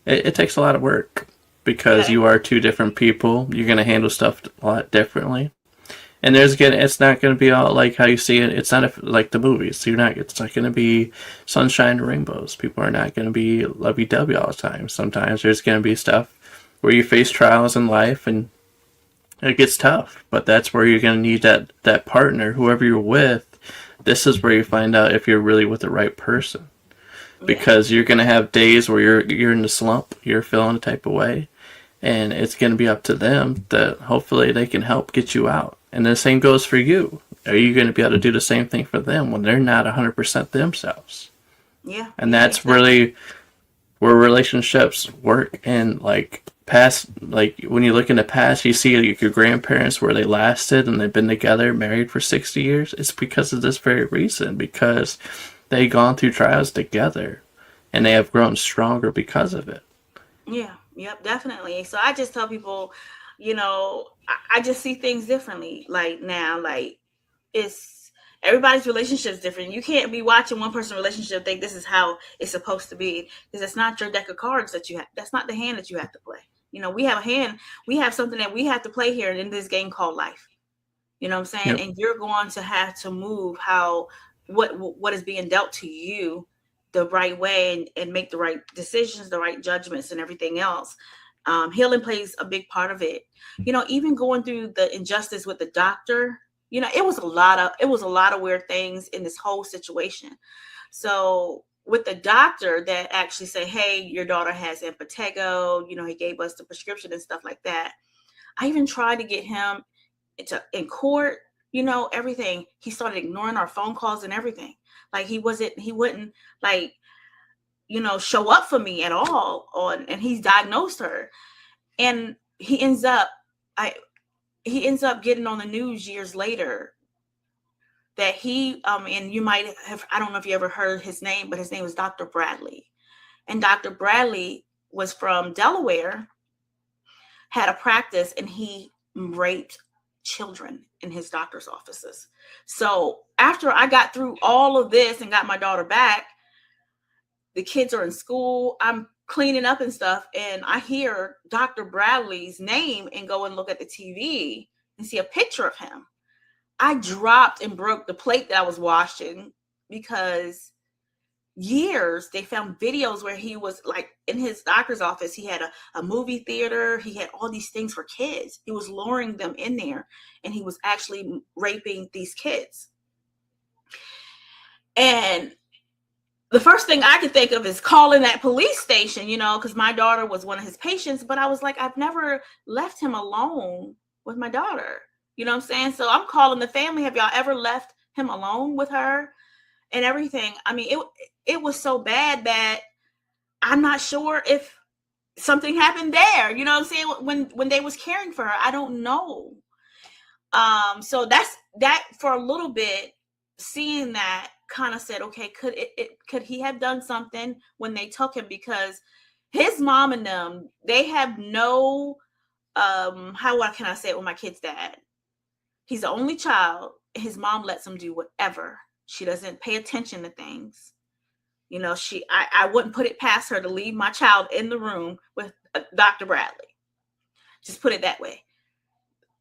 it takes a lot of work because you are two different people. You're gonna handle stuff a lot differently. And it's not going to be all like how you see it. It's not like the movies. It's not going to be sunshine and rainbows. People are not going to be lovey-dovey all the time. Sometimes there's going to be stuff where you face trials in life and it gets tough. But that's where you're going to need that partner, whoever you're with. This is where you find out if you're really with the right person. Because you're going to have days where you're in the slump, you're feeling a type of way. And it's going to be up to them that hopefully they can help get you out. And the same goes for you. Are you going to be able to do the same thing for them when they're not 100% themselves? Yeah. And that's really where relationships work. And past, when you look in the past, you see your grandparents where they lasted and they've been together, married for 60 years. It's because of this very reason, because they've gone through trials together and they have grown stronger because of it. Yeah. Yep, definitely. So I just tell people, I just see things differently. Like now, like it's everybody's relationship is different. You can't be watching one person's relationship think this is how it's supposed to be, because it's not your deck of cards that you have. That's not the hand that you have to play. We have a hand. We have something that we have to play here in this game called life. You know what I'm saying? Yep. And you're going to have to move how what is being dealt to you the right way, and make the right decisions, the right judgments, and everything else. Healing plays a big part of it. Even going through the injustice with the doctor. It was a lot of weird things in this whole situation. So with the doctor that actually say, hey, your daughter has impetigo, he gave us the prescription and stuff like that. I even tried to get him in court, everything. He started ignoring our phone calls and everything. Like he wouldn't like, show up for me at all and he's diagnosed her. And he ends up getting on the news years later that and you might have, I don't know if you ever heard his name, but his name was Dr. Bradley. And Dr. Bradley was from Delaware, had a practice, and he raped children in his doctor's offices. So after I got through all of this and got my daughter back, the kids are in school, I'm cleaning up and stuff, and I hear Dr. Bradley's name and go and look at the TV and see a picture of him. I dropped and broke the plate that I was washing, because years they found videos where he was like in his doctor's office. He had a movie theater. He had all these things for kids. He was luring them in there, and he was actually raping these kids. And the first thing I could think of is calling that police station, because my daughter was one of his patients. But I was like, I've never left him alone with my daughter. You know what I'm saying? So I'm calling the family. Have y'all ever left him alone with her and everything? I mean, it was so bad that I'm not sure if something happened there. You know what I'm saying? When they was caring for her, I don't know. So that's that for a little bit. Seeing that kind of said, okay, could he have done something when they took him? Because his mom and them, they have no what can I say it with my kid's dad? He's the only child. His mom lets him do whatever. She doesn't pay attention to things. I wouldn't put it past her to leave my child in the room with Dr. Bradley. Just put it that way.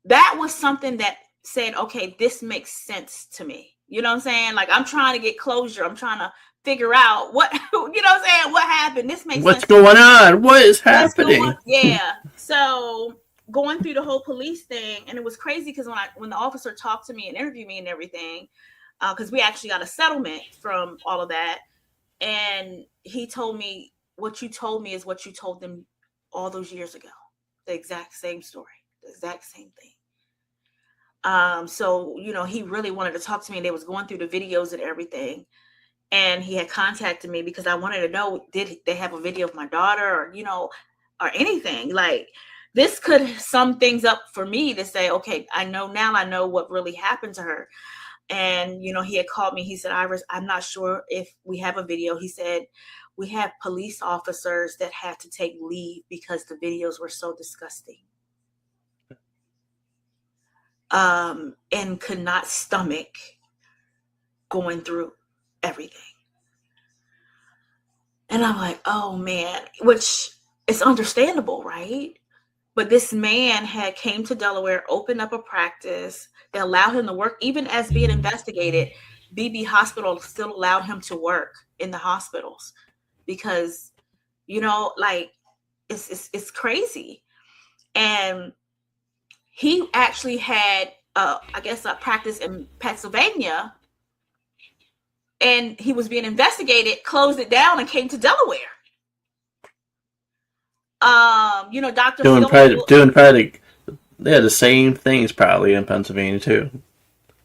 That was something that said, okay, this makes sense to me. You know what I'm saying? Like, I'm trying to get closure. I'm trying to figure out what, what I'm saying? What happened? This makes What's sense. going on? What is What's going happening? on? Yeah. So going through the whole police thing, and it was crazy because when the officer talked to me and interviewed me and everything, because we actually got a settlement from all of that, and he told me, what you told me is what you told them all those years ago. The exact same story, the exact same thing. So he really wanted to talk to me, and they was going through the videos and everything. And he had contacted me because I wanted to know, did they have a video of my daughter, or anything. Like, this could sum things up for me to say, okay, I know what really happened to her. And, he had called me. He said, Iris, I'm not sure if we have a video. He said, we have police officers that had to take leave because the videos were so disgusting. And could not stomach going through everything. And I'm like, oh man, which is understandable, right? But this man had came to Delaware, opened up a practice that allowed him to work, even as being investigated. BB Hospital still allowed him to work in the hospitals because, like, it's crazy. And he actually had, I guess, a practice in Pennsylvania, and he was being investigated, closed it down, and came to Delaware. Dr. Doing Phil. probably the same things probably in Pennsylvania too.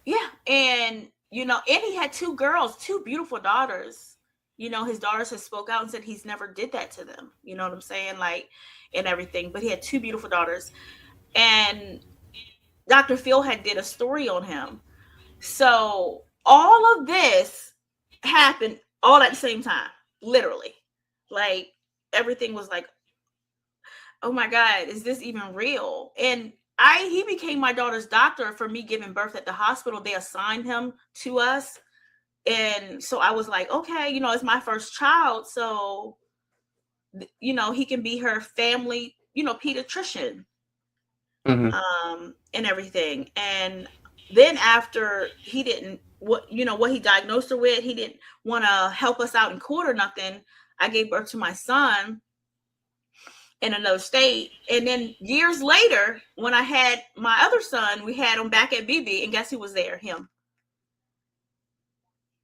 Yeah, and and he had two girls, two beautiful daughters. His daughters had spoke out and said he's never did that to them. You know what I'm saying? Like, and everything. But he had two beautiful daughters, and Dr. Phil had did a story on him. So all of this happened all at the same time, literally. Like, everything was like, oh my God, is this even real? And he became my daughter's doctor for me giving birth at the hospital. They assigned him to us. And so I was like, okay, it's my first child. So, he can be her family, pediatrician, Hmm. and everything. And then after he didn't, what he diagnosed her with, he didn't want to help us out in court or nothing. I gave birth to my son in another state. And then years later, when I had my other son, we had him back at BB, and guess who was there? Him.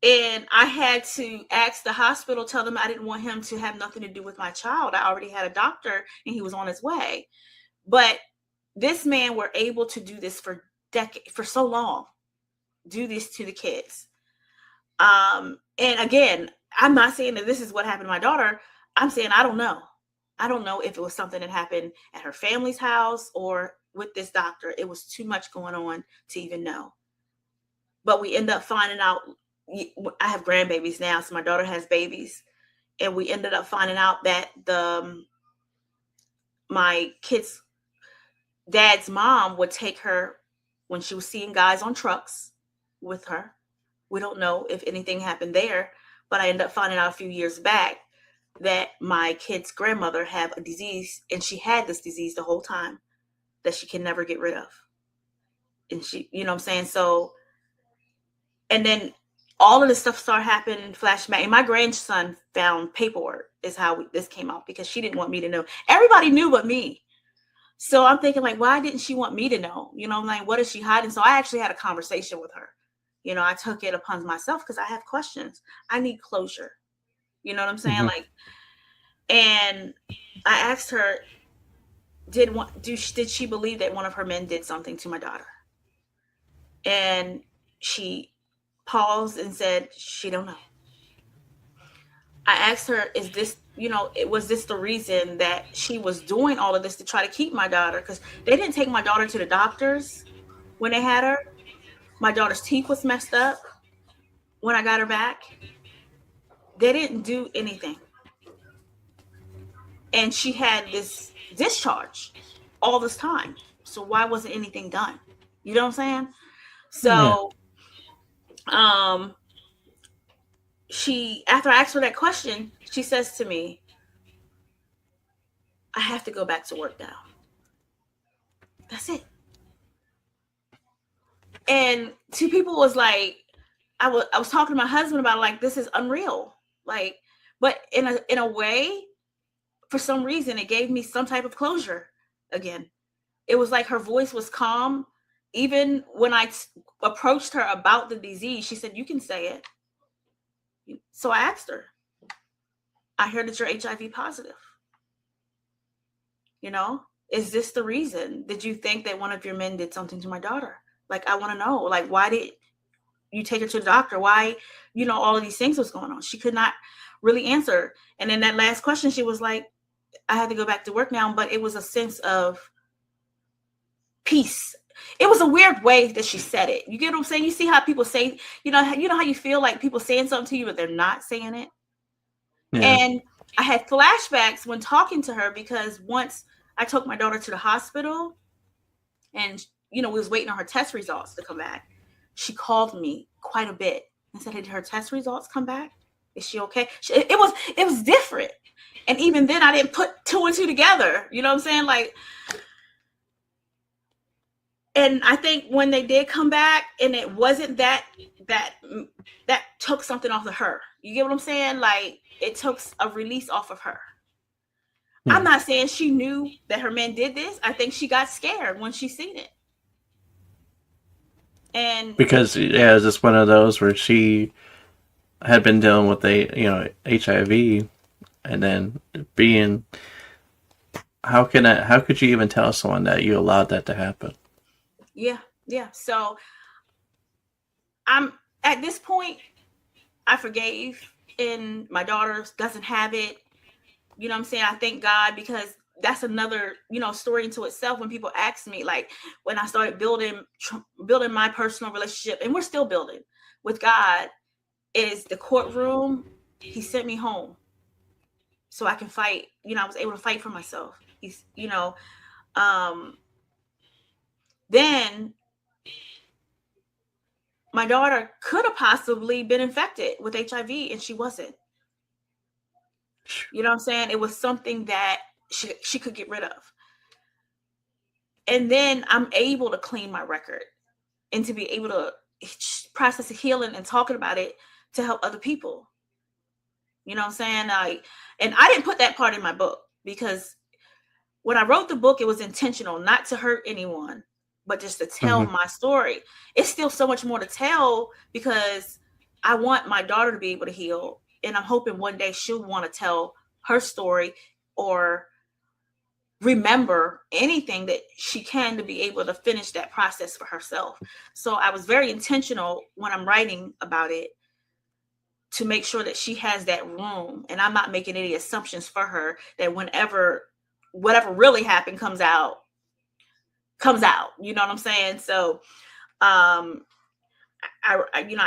And I had to ask the hospital, tell them I didn't want him to have nothing to do with my child. I already had a doctor and he was on his way. But this man were able to do this for for so long, do this to the kids. And again, I'm not saying that this is what happened to my daughter. I'm saying I don't know. I don't know if it was something that happened at her family's house or with this doctor. It was too much going on to even know. But we end up finding out. I have grandbabies now, so my daughter has babies, and we ended up finding out that my kid's dad's mom would take her when she was seeing guys on trucks with her. We don't know if anything happened there, but I ended up finding out a few years back that my kid's grandmother had a disease, and she had this disease the whole time that she can never get rid of. And she, what I'm saying? So, and then all of this stuff started happening, flashback. And my grandson found paperwork is how this came out, because she didn't want me to know. Everybody knew but me. So I'm thinking, like, why didn't she want me to know? I'm like, what is she hiding? So I actually had a conversation with her. I took it upon myself because I have questions. I need closure. You know what I'm saying? Hmm. Like, and I asked her, did she believe that one of her men did something to my daughter? And she paused and said she don't know. I asked her, is this, was this the reason that she was doing all of this to try to keep my daughter? Because they didn't take my daughter to the doctors when they had her. My daughter's teeth was messed up when I got her back. They didn't do anything. And she had this discharge all this time. So why wasn't anything done? You know what I'm saying? Yeah. So after I asked her that question, she says to me, I have to go back to work now. That's it. And two people was like, I was talking to my husband about, like, this is unreal. Like, but in a way, for some reason, it gave me some type of closure again. It was like her voice was calm. Even when I approached her about the disease, she said, you can say it. So I asked her, I heard that you're HIV positive. Is this the reason? Did you think that one of your men did something to my daughter? Like, I want to know, like, why did you take her to the doctor? Why, all of these things was going on. She could not really answer. And then that last question, she was like, I had to go back to work now. But it was a sense of peace. It was a weird way that she said it. You get what I'm saying? You see how people say, how you feel like people saying something to you, but they're not saying it. Yeah. And I had flashbacks when talking to her, because once I took my daughter to the hospital and, we was waiting on her test results to come back. She called me quite a bit and said, did her test results come back? Is she okay? It was different. And even then I didn't put two and two together. You know what I'm saying? Like, and I think when they did come back, and it wasn't that took something off of her. You get what I'm saying? Like, it took a release off of her. I'm Yeah. not saying she knew that her man did this. I think she got scared when she seen it. And Because yeah, it's just one of those where she had been dealing with HIV, and then being how could you even tell someone that you allowed that to happen? yeah. So I'm at this point, I forgave, and my daughter doesn't have it. You know what I'm saying? I thank God, because that's another, story into itself. When people ask me, like, when I started building my personal relationship, and we're still building with God, is the courtroom. He sent me home. so I can fight. I was able to fight for myself. Um, then my daughter could have possibly been infected with HIV and she wasn't. You know what I'm saying? It was something that she could get rid of. And then I'm able to clean my record and to be able to process the healing and talking about it to help other people. You know what I'm saying? And I didn't put that part in my book because when I wrote the book, it was intentional, not to hurt anyone, but just to tell Mm-hmm. my story. It's still so much more to tell because I want my daughter to be able to heal. And I'm hoping one day she'll want to tell her story or remember anything that she can to be able to finish that process for herself. So I was very intentional when I'm writing about it to make sure that she has that room, and I'm not making any assumptions for her that whatever really happened comes out. You know what I'm saying? So I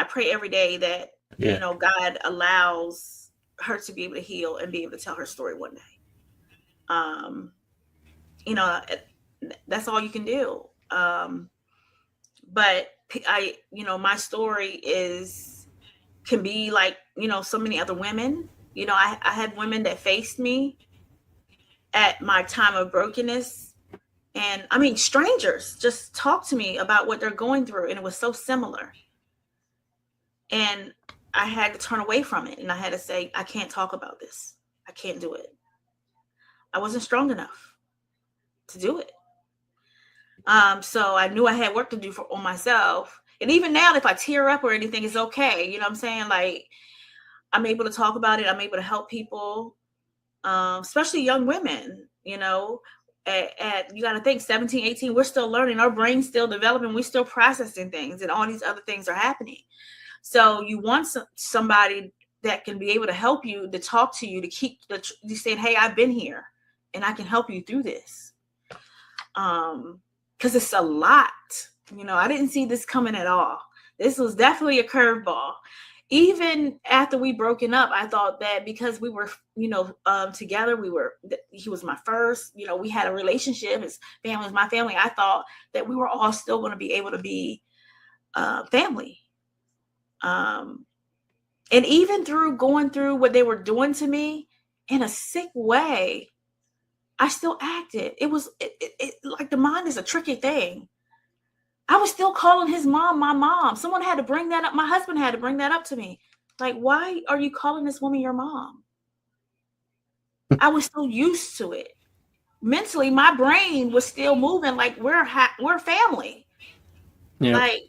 pray every day that Yeah. God allows her to be able to heal and be able to tell her story one day. um that's all you can do. But my story can be like so many other women. I had women that faced me at my time of brokenness, and I mean strangers just talk to me about what they're going through, and it was so similar, and I had to turn away from it, and I had to say, I can't talk about this. I can't do it. I wasn't strong enough to do it. So I knew I had work to do on myself. And even now, if I tear up or anything, it's okay. You know what I'm saying? Like, I'm able to talk about it. I'm able to help people, especially young women. You got to think 17, 18, we're still learning. Our brain's still developing. We're still processing things, and all these other things are happening. So you want somebody that can be able to help you, to talk to you, to keep you saying, hey, I've been here and I can help you through this. Because it's a lot. I didn't see this coming at all. This was definitely a curveball. Even after we broken up, I thought that because we were, together, he was my first, we had a relationship. His family was my family. I thought that we were all still going to be able to be family. And even going through what they were doing to me in a sick way, I still acted. It was like the mind is a tricky thing. I was still calling his mom my mom. Someone had to bring that up. My husband had to bring that up to me. Like, why are you calling this woman your mom? I was so used to it. Mentally, my brain was still moving like we're family. Yeah. Like,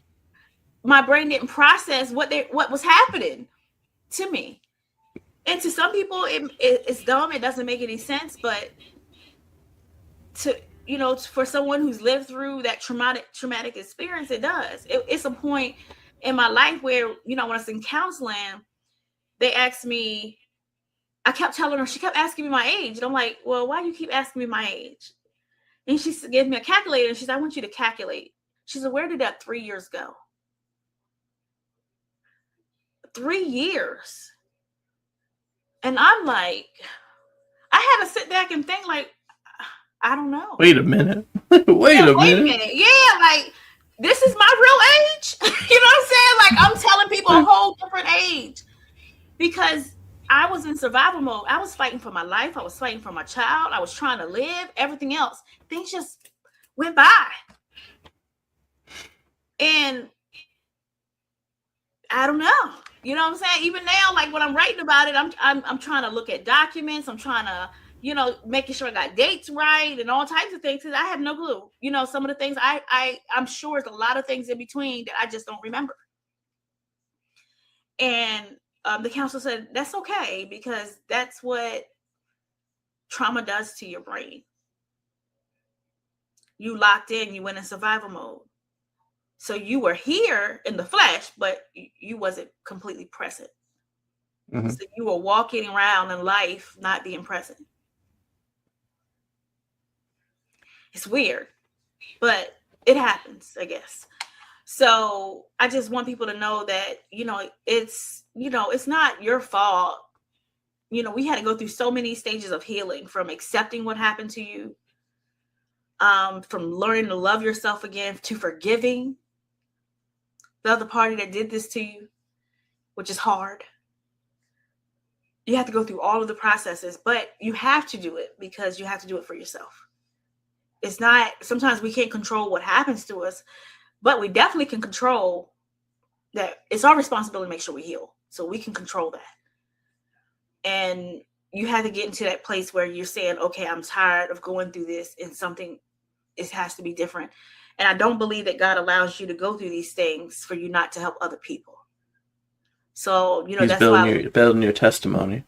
my brain didn't process what was happening to me. And to some people, it's dumb. It doesn't make any sense. But for someone who's lived through that traumatic experience, it does. It's a point in my life where, when I was in counseling, they asked me, I kept telling her, she kept asking me my age. And I'm like, well, why do you keep asking me my age? And she gave me a calculator and she said, I want you to calculate. She said, where did that 3 years go? 3 years. And I'm like, I had to sit back and think, like, I don't know. Wait a minute. Wait a minute. Yeah, like, this is my real age. You know what I'm saying? Like, I'm telling people a whole different age because I was in survival mode. I was fighting for my life. I was fighting for my child. I was trying to live. Everything else, things just went by. And I don't know. You know what I'm saying? Even now, like when I'm writing about it, I'm trying to look at documents. I'm trying to, making sure I got dates right and all types of things. Because I have no clue. Some of the things I'm sure there's a lot of things in between that I just don't remember. And the counselor said, that's okay, because that's what trauma does to your brain. You locked in, you went in survival mode. So you were here in the flesh, but you wasn't completely present. Mm-hmm. So you were walking around in life, not being present. It's weird, but it happens, I guess. So I just want people to know that, it's not your fault we had to go through so many stages of healing, from accepting what happened to you, from learning to love yourself again, to forgiving the other party that did this to you, which is hard. You have to go through all of the processes, but you have to do it because you have to do it for yourself. It's not, sometimes we can't control what happens to us, but we definitely can control that. It's our responsibility to make sure we heal, so we can control that. And you have to get into that place where you're saying, okay, I'm tired of going through this, and it has to be different. And I don't believe that God allows you to go through these things for you not to help other people. So, He's that's building why building your testimony.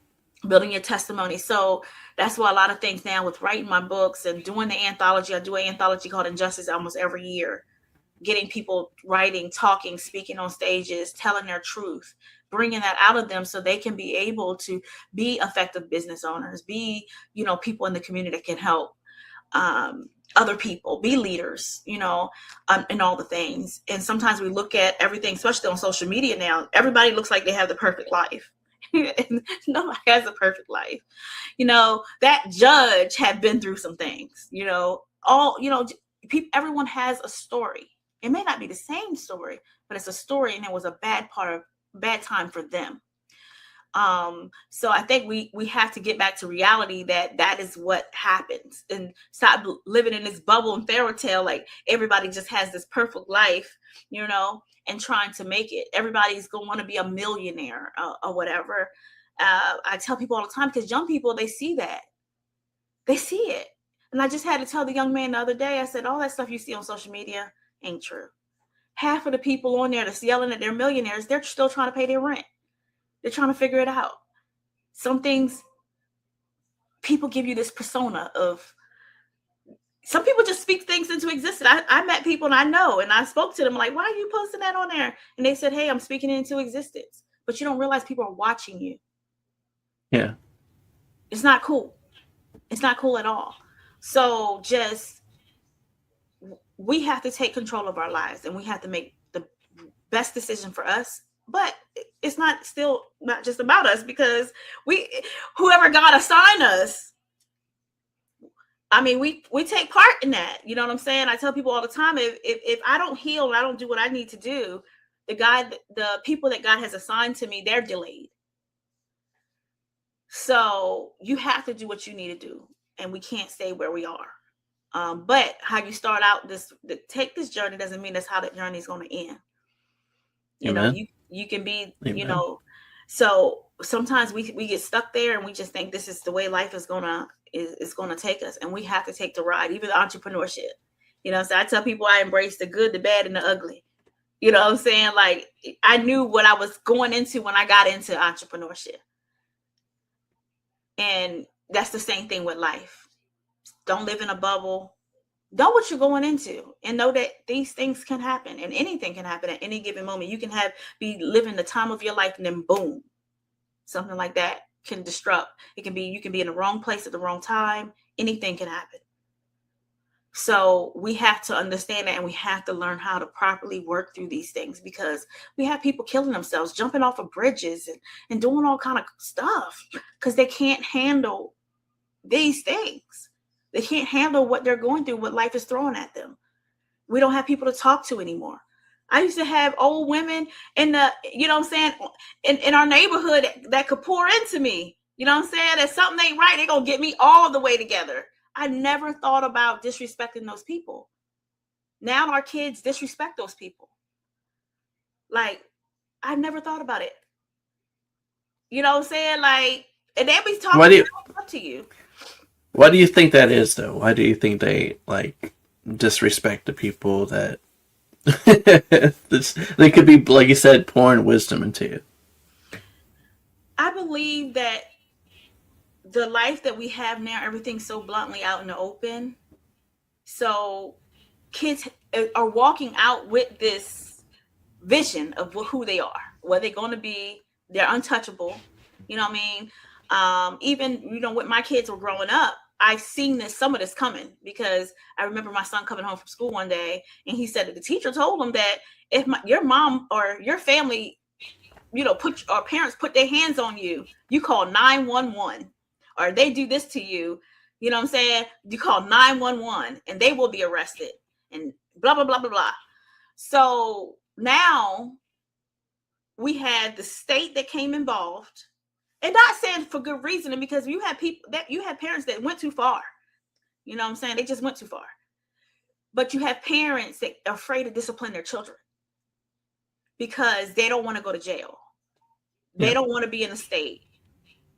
building your testimony. So that's why a lot of things now, with writing my books and doing the anthology, I do an anthology called Injustice almost every year, getting people writing, talking, speaking on stages, telling their truth, bringing that out of them so they can be able to be effective business owners, be, people in the community that can help other people, be leaders, and all the things. And sometimes we look at everything, especially on social media now, everybody looks like they have the perfect life. And nobody has a perfect life. That judge had been through some things, everyone has a story. It may not be the same story, but it's a story, and it was a bad time for them. So I think we have to get back to reality, that is what happens, and stop living in this bubble and fairy tale, like everybody just has this perfect life, and trying to make it. Everybody's going to want to be a millionaire or whatever. I tell people all the time, because young people, they see it. And I just had to tell the young man the other day, I said, all that stuff you see on social media ain't true. Half of the people on there that's yelling that they're millionaires, they're still trying to pay their rent. They're trying to figure it out. Some things, people give you this persona of, some people just speak things into existence. I met people, and I know, and I spoke to them like, why are you posting that on there? And they said, hey, I'm speaking it into existence. But you don't realize people are watching you. Yeah. It's not cool. It's not cool at all. So we have to take control of our lives, and we have to make the best decision for us. But it's not just about us, because whoever God assigned us, we take part in that. You know what I'm saying? I tell people all the time, if I don't heal and I don't do what I need to do, the people that God has assigned to me, they're delayed. So you have to do what you need to do, and we can't stay where we are. But how you start out take this journey doesn't mean that's how that journey is going to end. You can be, Amen. So sometimes we get stuck there, and we just think this is the way life is gonna take us, and we have to take the ride. Even entrepreneurship, so I tell people I embrace the good, the bad, and the ugly. You know what I'm saying? Like, I knew what I was going into when I got into entrepreneurship, and that's the same thing with life. Don't live in a bubble. Know what you're going into, and know that these things can happen, and anything can happen at any given moment. You can be living the time of your life, and then boom, something like that can disrupt. You can be in the wrong place at the wrong time. Anything can happen. So we have to understand that, and we have to learn how to properly work through these things, because we have people killing themselves, jumping off of bridges, and doing all kind of stuff because they can't handle these things. They can't handle what they're going through, what life is throwing at them. We don't have people to talk to anymore. I used to have old women in our neighborhood that could pour into me. You know what I'm saying? If something ain't right, they're going to get me all the way together. I never thought about disrespecting those people. Now our kids disrespect those people. Like, I never thought about it. You know what I'm saying? Like, and they be talking up to you. Why do you think that is, though? Why do you think they disrespect the people that they could be, like you said, pouring wisdom into you? I believe that the life that we have now, everything's so bluntly out in the open. So kids are walking out with this vision of who they are, what they're going to be. They're untouchable. You know what I mean? Even, when my kids were growing up, I've seen some of this coming, because I remember my son coming home from school one day, and he said that the teacher told him that if your mom or your family parents put their hands on you, you call 911. Or they do this to you, you know what I'm saying? You call 911 and they will be arrested and blah, blah, blah, blah, blah. So now we had the state that came involved, and not saying for good reason, because you have parents that went too far. You know what I'm saying? They just went too far. But you have parents that are afraid to discipline their children because they don't want to go to jail. They Yeah. don't want to be in the state.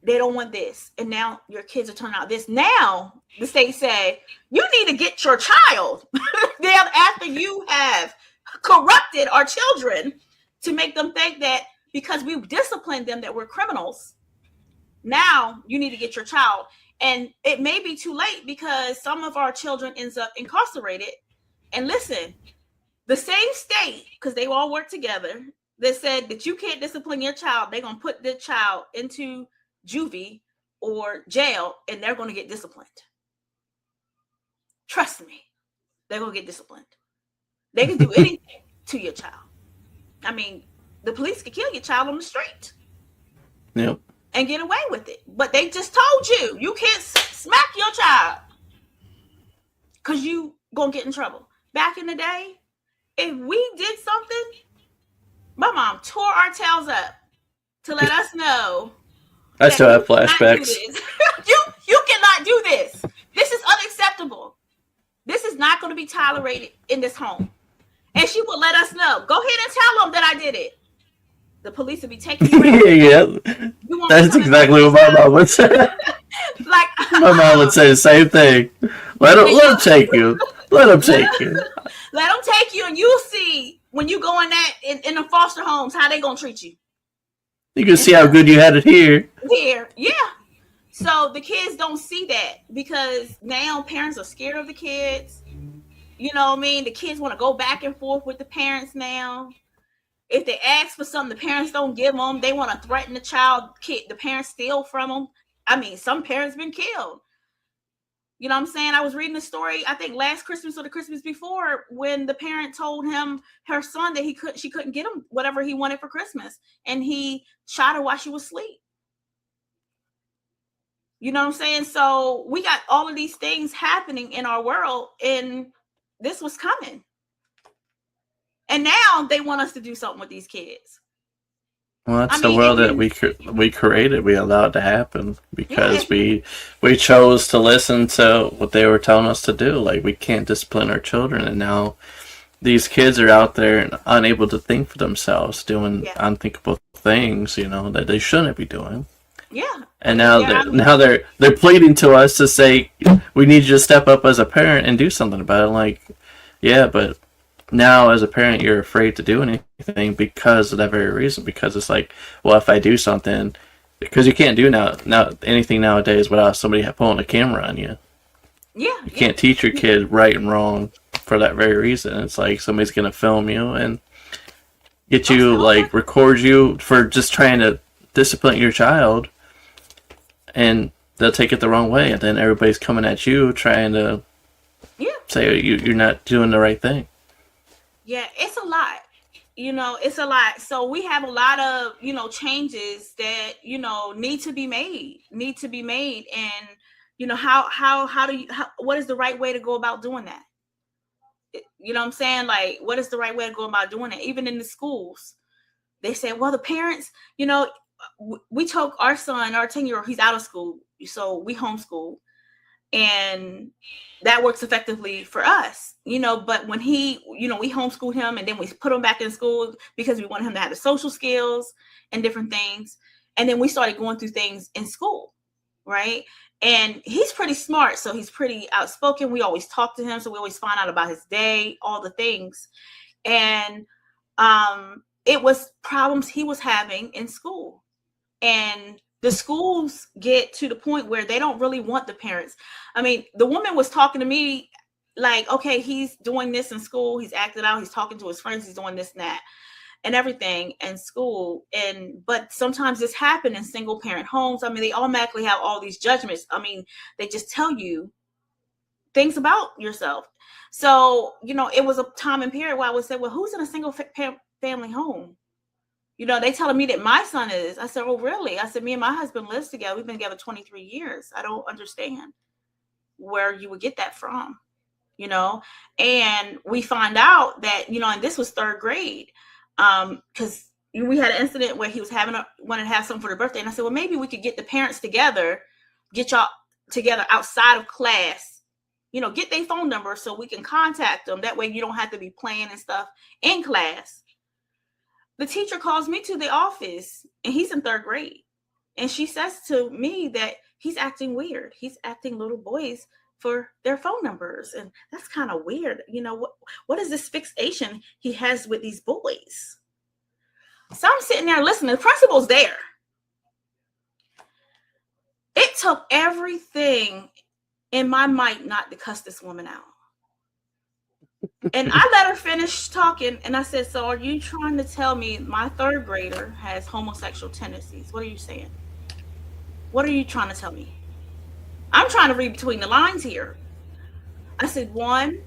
They don't want this. And now your kids are turning out this. Now the state say, you need to get your child then after you have corrupted our children to make them think that because we disciplined them that we're criminals. Now you need to get your child. And it may be too late because some of our children ends up incarcerated. And listen, the same state, because they all work together, that said that you can't discipline your child, they're going to put the child into juvie or jail, and they're going to get disciplined. Trust me, they're going to get disciplined. They can do anything to your child. I mean, the police could kill your child on the street. Yep. And get away with it. But they just told you, you can't smack your child because you going to get in trouble. Back in the day, if we did something, my mom tore our tails up to let us know. I still have flashbacks. You cannot do this. This is unacceptable. This is not going to be tolerated in this home. And she would let us know. Go ahead and tell them that I did it. The police would be taking you around. Yeah, that's exactly what my mom would say. Like my mom would say the same thing. Let them take you. Let them take you. Let them take you, and you'll see when you go in the foster homes how they gonna treat you. You can see how good you had it here. Here, yeah. So the kids don't see that because now parents are scared of the kids. You know what I mean? The kids want to go back and forth with the parents now. If they ask for something, the parents don't give them. They want to threaten the child. The parents steal from them. I mean, some parents been killed. You know what I'm saying? I was reading a story, I think last Christmas or the Christmas before, when the parent told her son that she couldn't get him whatever he wanted for Christmas, and he shot her while she was asleep. You know what I'm saying? So we got all of these things happening in our world, and this was coming. And now they want us to do something with these kids. Well, that's the world that we created. We allowed to happen because we chose to listen to what they were telling us to do. Like, we can't discipline our children, and now these kids are out there and unable to think for themselves, doing unthinkable things, that they shouldn't be doing. Yeah. And now they're pleading to us to say, we need you to step up as a parent and do something about it. Like, yeah, but now as a parent you're afraid to do anything because of that very reason, because it's like, well, if I do something, because you can't do now anything nowadays without somebody pulling a camera on you. You can't teach your kid right and wrong for that very reason. It's like somebody's gonna film you and get you, like, record you for just trying to discipline your child, and they'll take it the wrong way, and then everybody's coming at you trying to say you're not doing the right thing. Yeah, it's a lot. It's a lot. So we have a lot of, changes that, need to be made. And, what is the right way to go about doing that? You know what I'm saying? Like, what is the right way to go about doing it? Even in the schools, they say, well, the parents, we took our son, our 10-year-old, he's out of school. So we homeschool, and that works effectively for us, but when we homeschooled him, and then we put him back in school because we want him to have the social skills and different things. And then we started going through things in school. Right. And he's pretty smart. So he's pretty outspoken. We always talk to him. So we always find out about his day, all the things. And it was problems he was having in school. And the schools get to the point where they don't really want the parents. I mean, the woman was talking to me like, okay, he's doing this in school. He's acting out. He's talking to his friends. He's doing this and that and everything in school. But sometimes this happens in single parent homes. I mean, they automatically have all these judgments. I mean, they just tell you things about yourself. So, it was a time and period where I would say, well, who's in a single family home? They telling me that my son is. I said, well, really? I said, me and my husband lives together. We've been together 23 years. I don't understand where you would get that from, And we find out that, and this was third grade, because we had an incident where he was wanted to have something for their birthday. And I said, well, maybe we could get the parents together, get y'all together outside of class, get their phone number so we can contact them. That way you don't have to be playing and stuff in class. The teacher calls me to the office, and he's in third grade. And she says to me that he's acting weird. He's acting little boys for their phone numbers. And that's kind of weird. What is this fixation he has with these boys? So I'm sitting there listening. The principal's there. It took everything in my might not to cuss this woman out. And I let her finish talking, and I said, so are you trying to tell me my third grader has homosexual tendencies? What are you saying? What are you trying to tell me? I'm trying to read between the lines here. I said, one,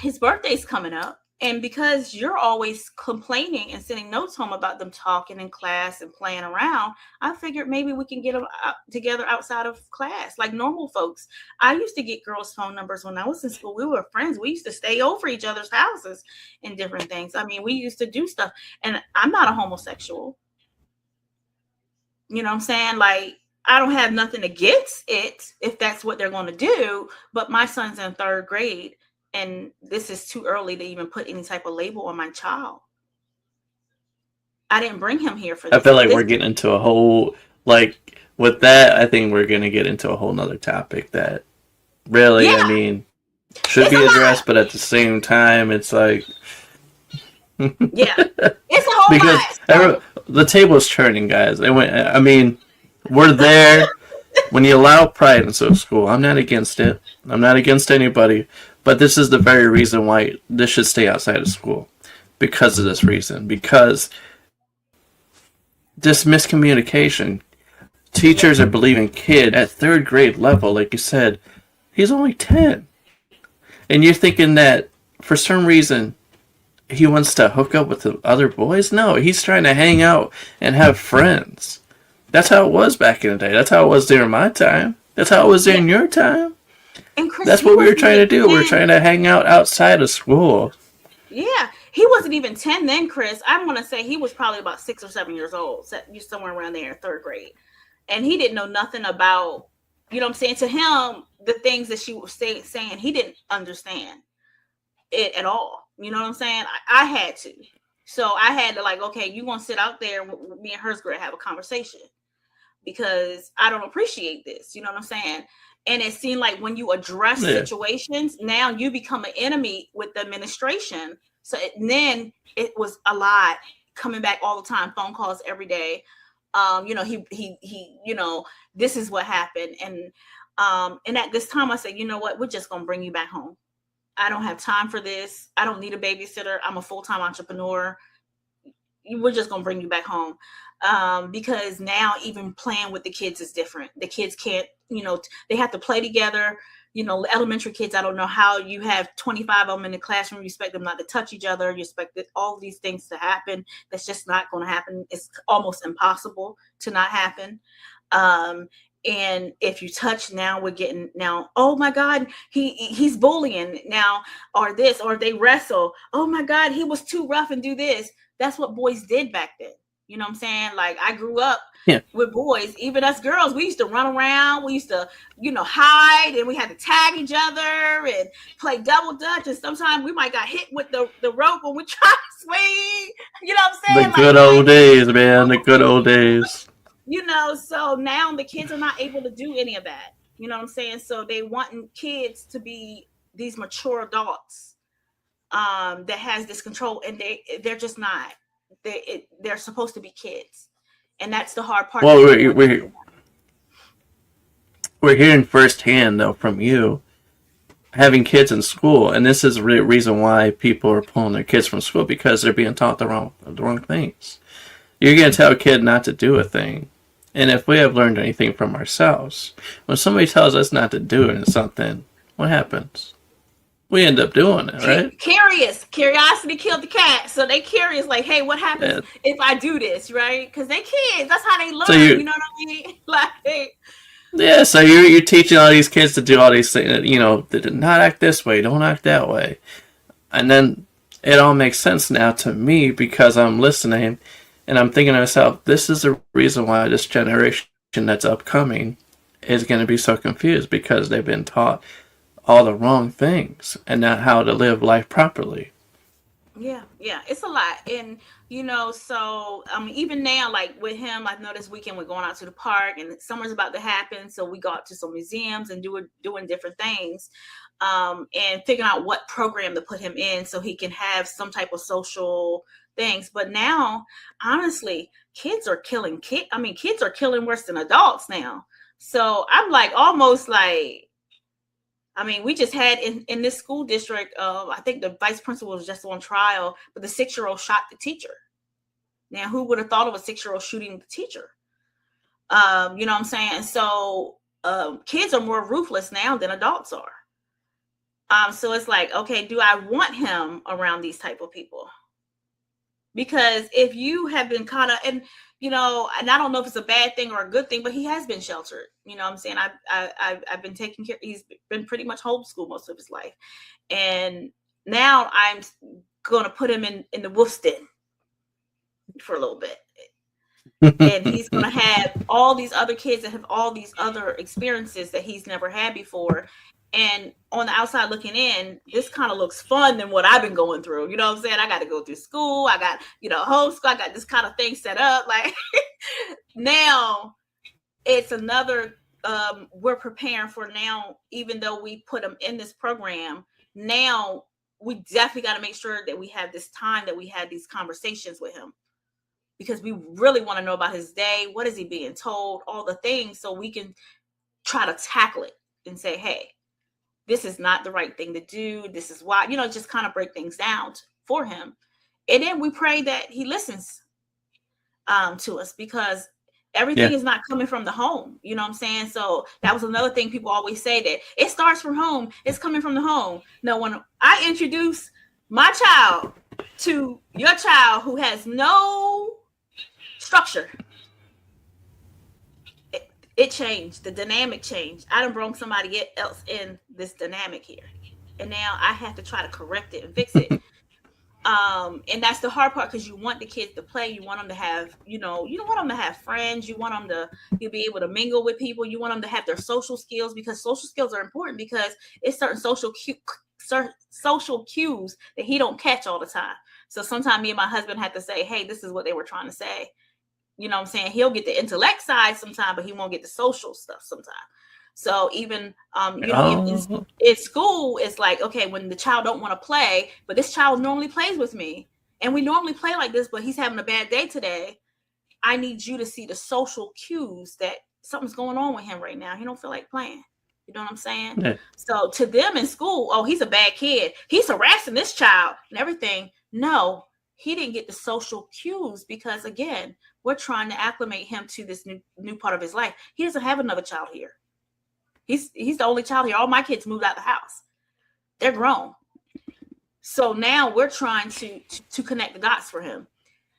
his birthday's coming up, and because you're always complaining and sending notes home about them talking in class and playing around, I figured maybe we can get them together outside of class like normal folks. I used to get girls' phone numbers when I was in school. We were friends. We used to stay over each other's houses and different things. I mean, we used to do stuff, and I'm not a homosexual. You know what I'm saying? Like, I don't have nothing against it if that's what they're going to do, but my son's in third grade, and this is too early to even put any type of label on my child. I didn't bring him here for this. I feel like we're getting into a whole, like, with that, I think we're going to get into a whole nother topic that really, I mean, should be addressed, but at the same time, it's like... yeah, it's a whole because the table's turning, guys. I mean, we're there when you allow pride into school. I'm not against it. I'm not against anybody. But this is the very reason why this should stay outside of school. Because of this reason. Because this miscommunication. Teachers are believing kid at third grade level, like you said, he's only 10. And you're thinking that for some reason he wants to hook up with the other boys? No, he's trying to hang out and have friends. That's how it was back in the day. That's how it was during my time. That's how it was during your time. And Chris, that's what we were trying to do. We were trying to hang out outside of school. Yeah, he wasn't even 10 then, Chris. I'm going to say he was probably about 6 or 7 years old, somewhere around there, third grade. And he didn't know nothing about, you know what I'm saying? To him, the things that she was saying, he didn't understand it at all. You know what I'm saying? I had to. So I had to like, okay, you want to sit out there with me and her's going to have a conversation because I don't appreciate this. You know what I'm saying? And it seemed like when you address situations, now you become an enemy with the administration. So then it was a lot coming back all the time, phone calls every day. He, this is what happened. And at this time I said, you know what, we're just going to bring you back home. I don't have time for this. I don't need a babysitter. I'm a full-time entrepreneur. We're just going to bring you back home. Because now even playing with the kids is different. The kids can't, they have to play together. Elementary kids, I don't know how you have 25 of them in the classroom. You expect them not to touch each other. You expect all these things to happen. That's just not going to happen. It's almost impossible to not happen. And if you touch now, we're getting now, oh my God, he's bullying now, or this, or they wrestle. Oh my God, he was too rough and do this. That's what boys did back then. You know what I'm saying? Like I grew up with boys, even us girls, we used to run around. We used to, hide, and we had to tag each other and play double dutch. And sometimes we might got hit with the rope when we try to swing. You know what I'm saying? The good old days, man. The good old days. So now the kids are not able to do any of that. You know what I'm saying? So they want kids to be these mature adults that has this control, and they're just not. They're supposed to be kids, and that's the hard part. Well, we're hearing firsthand though from you having kids in school, and this is the reason why people are pulling their kids from school, because they're being taught the wrong things. You're going to tell a kid not to do a thing. And if we have learned anything from ourselves, when somebody tells us not to do something, what happens? we end up doing it, right? Curiosity killed the cat. So they curious, like, hey, what happens Yeah. if I do this, right? Because they kids, that's how they So learn. You you, know what I mean? Like, yeah. So you're teaching all these kids to do all these things. You know, to not act this way, don't act that way, and then it all makes sense now to me because I'm listening, and I'm thinking to myself, this is the reason why this generation that's upcoming is going to be so confused because they've been taught all the wrong things and not how to live life properly. yeah, yeah, it's a lot. And so even now, like with him, I know this weekend we're going out to the park and summer's about to happen. So we go out to some museums and doing different things, and figuring out what program to put him in so he can have some type of social things. But now, honestly, kids are killing worse than adults now. So I'm like almost like, we just had in this school district, I think the vice principal was just on trial, but the 6-year-old shot the teacher. Now, who would have thought of a 6-year-old shooting the teacher? You know what I'm saying? So kids are more ruthless now than adults are. So it's like, okay, do I want him around these type of people? Because if you have been kind of, and I don't know if it's a bad thing or a good thing, but he has been sheltered. You know what I'm saying? I've been taking care. He's been pretty much homeschooled most of his life, and now I'm going to put him in the wolf's den for a little bit, and he's going to have all these other kids that have all these other experiences that he's never had before. And on the outside looking in, this kind of looks fun than what I've been going through. You know what I'm saying? I got to go through school. I got, homeschool. I got this kind of thing set up. Like now it's another, we're preparing for now, even though we put them in this program, now we definitely got to make sure that we have this time that we had these conversations with him, because we really want to know about his day. What is he being told? All the things, so we can try to tackle it and say, hey, this is not the right thing to do. This is why, just kind of break things down for him. And then we pray that he listens to us, because everything is not coming from the home. You know what I'm saying? So that was another thing people always say, that it starts from home. It's coming from the home. No, when I introduce my child to your child who has no structure, it changed. The dynamic changed. I done brought somebody else in this dynamic here, and now I have to try to correct it and fix it. And that's the hard part, because you want the kids to play. You want them to have, you want them to have friends. You want them to be able to mingle with people. You want them to have their social skills, because social skills are important, because it's certain social cues that he don't catch all the time. So sometimes me and my husband have to say, hey, this is what they were trying to say. You know what I'm saying? He'll get the intellect side sometimes, but he won't get the social stuff sometimes. So even, in school, it's like, okay, when the child don't want to play, but this child normally plays with me, and we normally play like this, but he's having a bad day today. I need you to see the social cues that something's going on with him right now. He don't feel like playing. You know what I'm saying? Yeah. So to them in school, oh, he's a bad kid. He's harassing this child and everything. No, he didn't get the social cues, because again, we're trying to acclimate him to this new part of his life. He doesn't have another child here. He's the only child here. All my kids moved out of the house. They're grown. So now we're trying to connect the dots for him.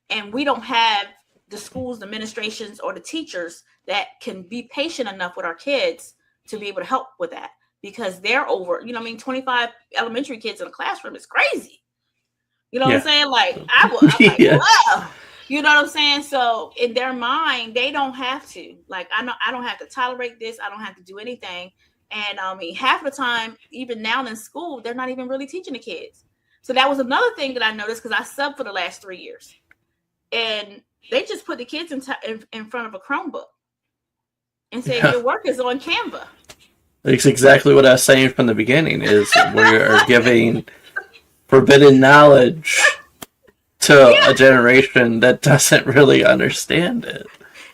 And we don't have the schools, the administrations, or the teachers that can be patient enough with our kids to be able to help with that, because they're over, 25 elementary kids in a classroom is crazy. You know what I'm saying? Like, I'm like, whoa. You know what I'm saying? So in their mind, they don't have to. Like, I don't have to tolerate this. I don't have to do anything. And half the time, even now in school, they're not even really teaching the kids. So that was another thing that I noticed, because I subbed for the last 3 years. And they just put the kids in front of a Chromebook and say, your work is on Canva. It's exactly what I was saying from the beginning, is we're giving forbidden knowledge to a generation that doesn't really understand it.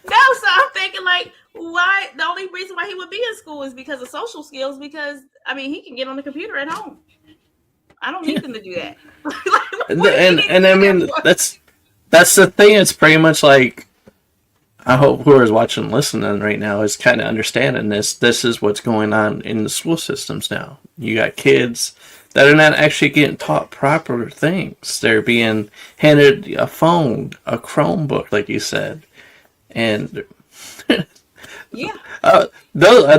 No, so I'm thinking, like, why? The only reason why he would be in school is because of social skills, because, he can get on the computer at home. I don't need them to do that. That's the thing. It's pretty much like, I hope whoever's watching and listening right now is kind of understanding this. This is what's going on in the school systems now. You got kids that are not actually getting taught proper things. They're being handed a phone, a Chromebook, like you said, and Yeah.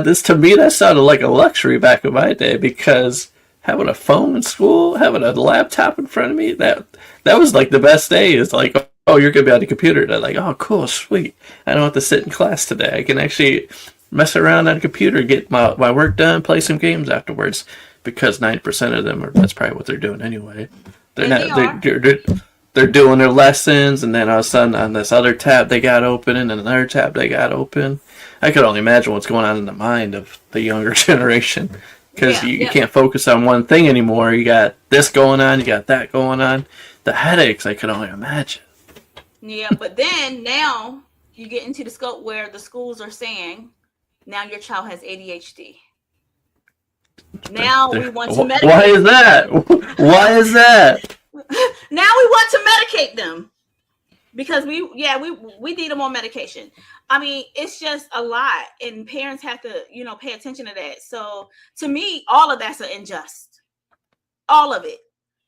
this to me that sounded like a luxury back in my day because having a phone in school, having a laptop in front of me, that was like the best days. Like, oh, you're gonna be on the computer. They're like, oh, cool, sweet. I don't have to sit in class today. I can actually mess around on the computer, get my work done, play some games afterwards. Because 90% of them are that's probably what they're doing anyway. They're And they not are. they're doing their lessons, and then all of a sudden on this other tab they got open, and another tab they got open. I could only imagine what's going on in the mind of the younger generation because Yeah. you Yeah. can't focus on one thing anymore. You got this going on, you got that going on. The headaches, I could only imagine. Yeah. But then now you get into the scope where the schools are saying now your child has ADHD. Now we want to Why medicate is that? Why is that? now we want to medicate them because we need them on medication. I mean, it's just a lot, and parents have to pay attention to that. So to me, all of that's an unjust, all of it,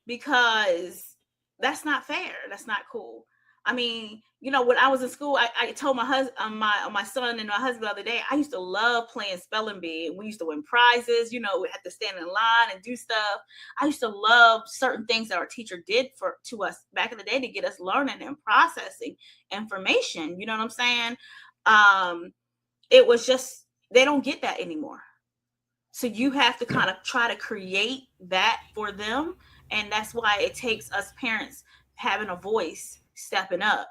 because that's not fair. That's not cool. I mean, when I was in school, I told my husband, my son and my husband the other day, I used to love playing spelling bee. We used to win prizes. We had to stand in line and do stuff. I used to love certain things that our teacher did to us back in the day to get us learning and processing information. You know what I'm saying? It was just they don't get that anymore. So you have to kind of try to create that for them. And that's why it takes us parents having a voice, stepping up.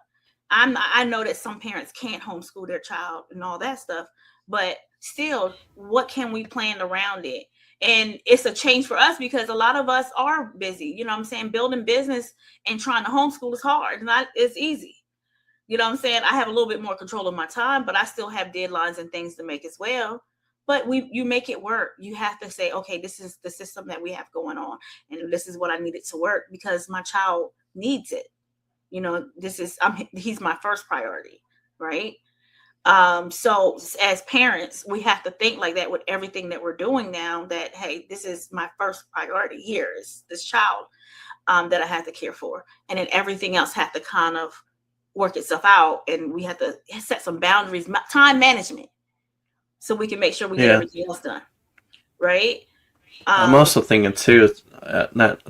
I know that some parents can't homeschool their child and all that stuff, but still, what can we plan around it? And it's a change for us because a lot of us are busy. You know what I'm saying? Building business and trying to homeschool is hard. Not it's easy. You know what I'm saying? I have a little bit more control of my time, but I still have deadlines and things to make as well. But you make it work. You have to say, okay, this is the system that we have going on, and this is what I needed to work because my child needs it. He's my first priority, right? So as parents, we have to think like that with everything that we're doing now. That hey, this is my first priority. Here is this child that I have to care for, and then everything else have to kind of work itself out, and we have to set some boundaries, time management, so we can make sure we get Yeah. everything else done, right? I'm Um, also thinking too, not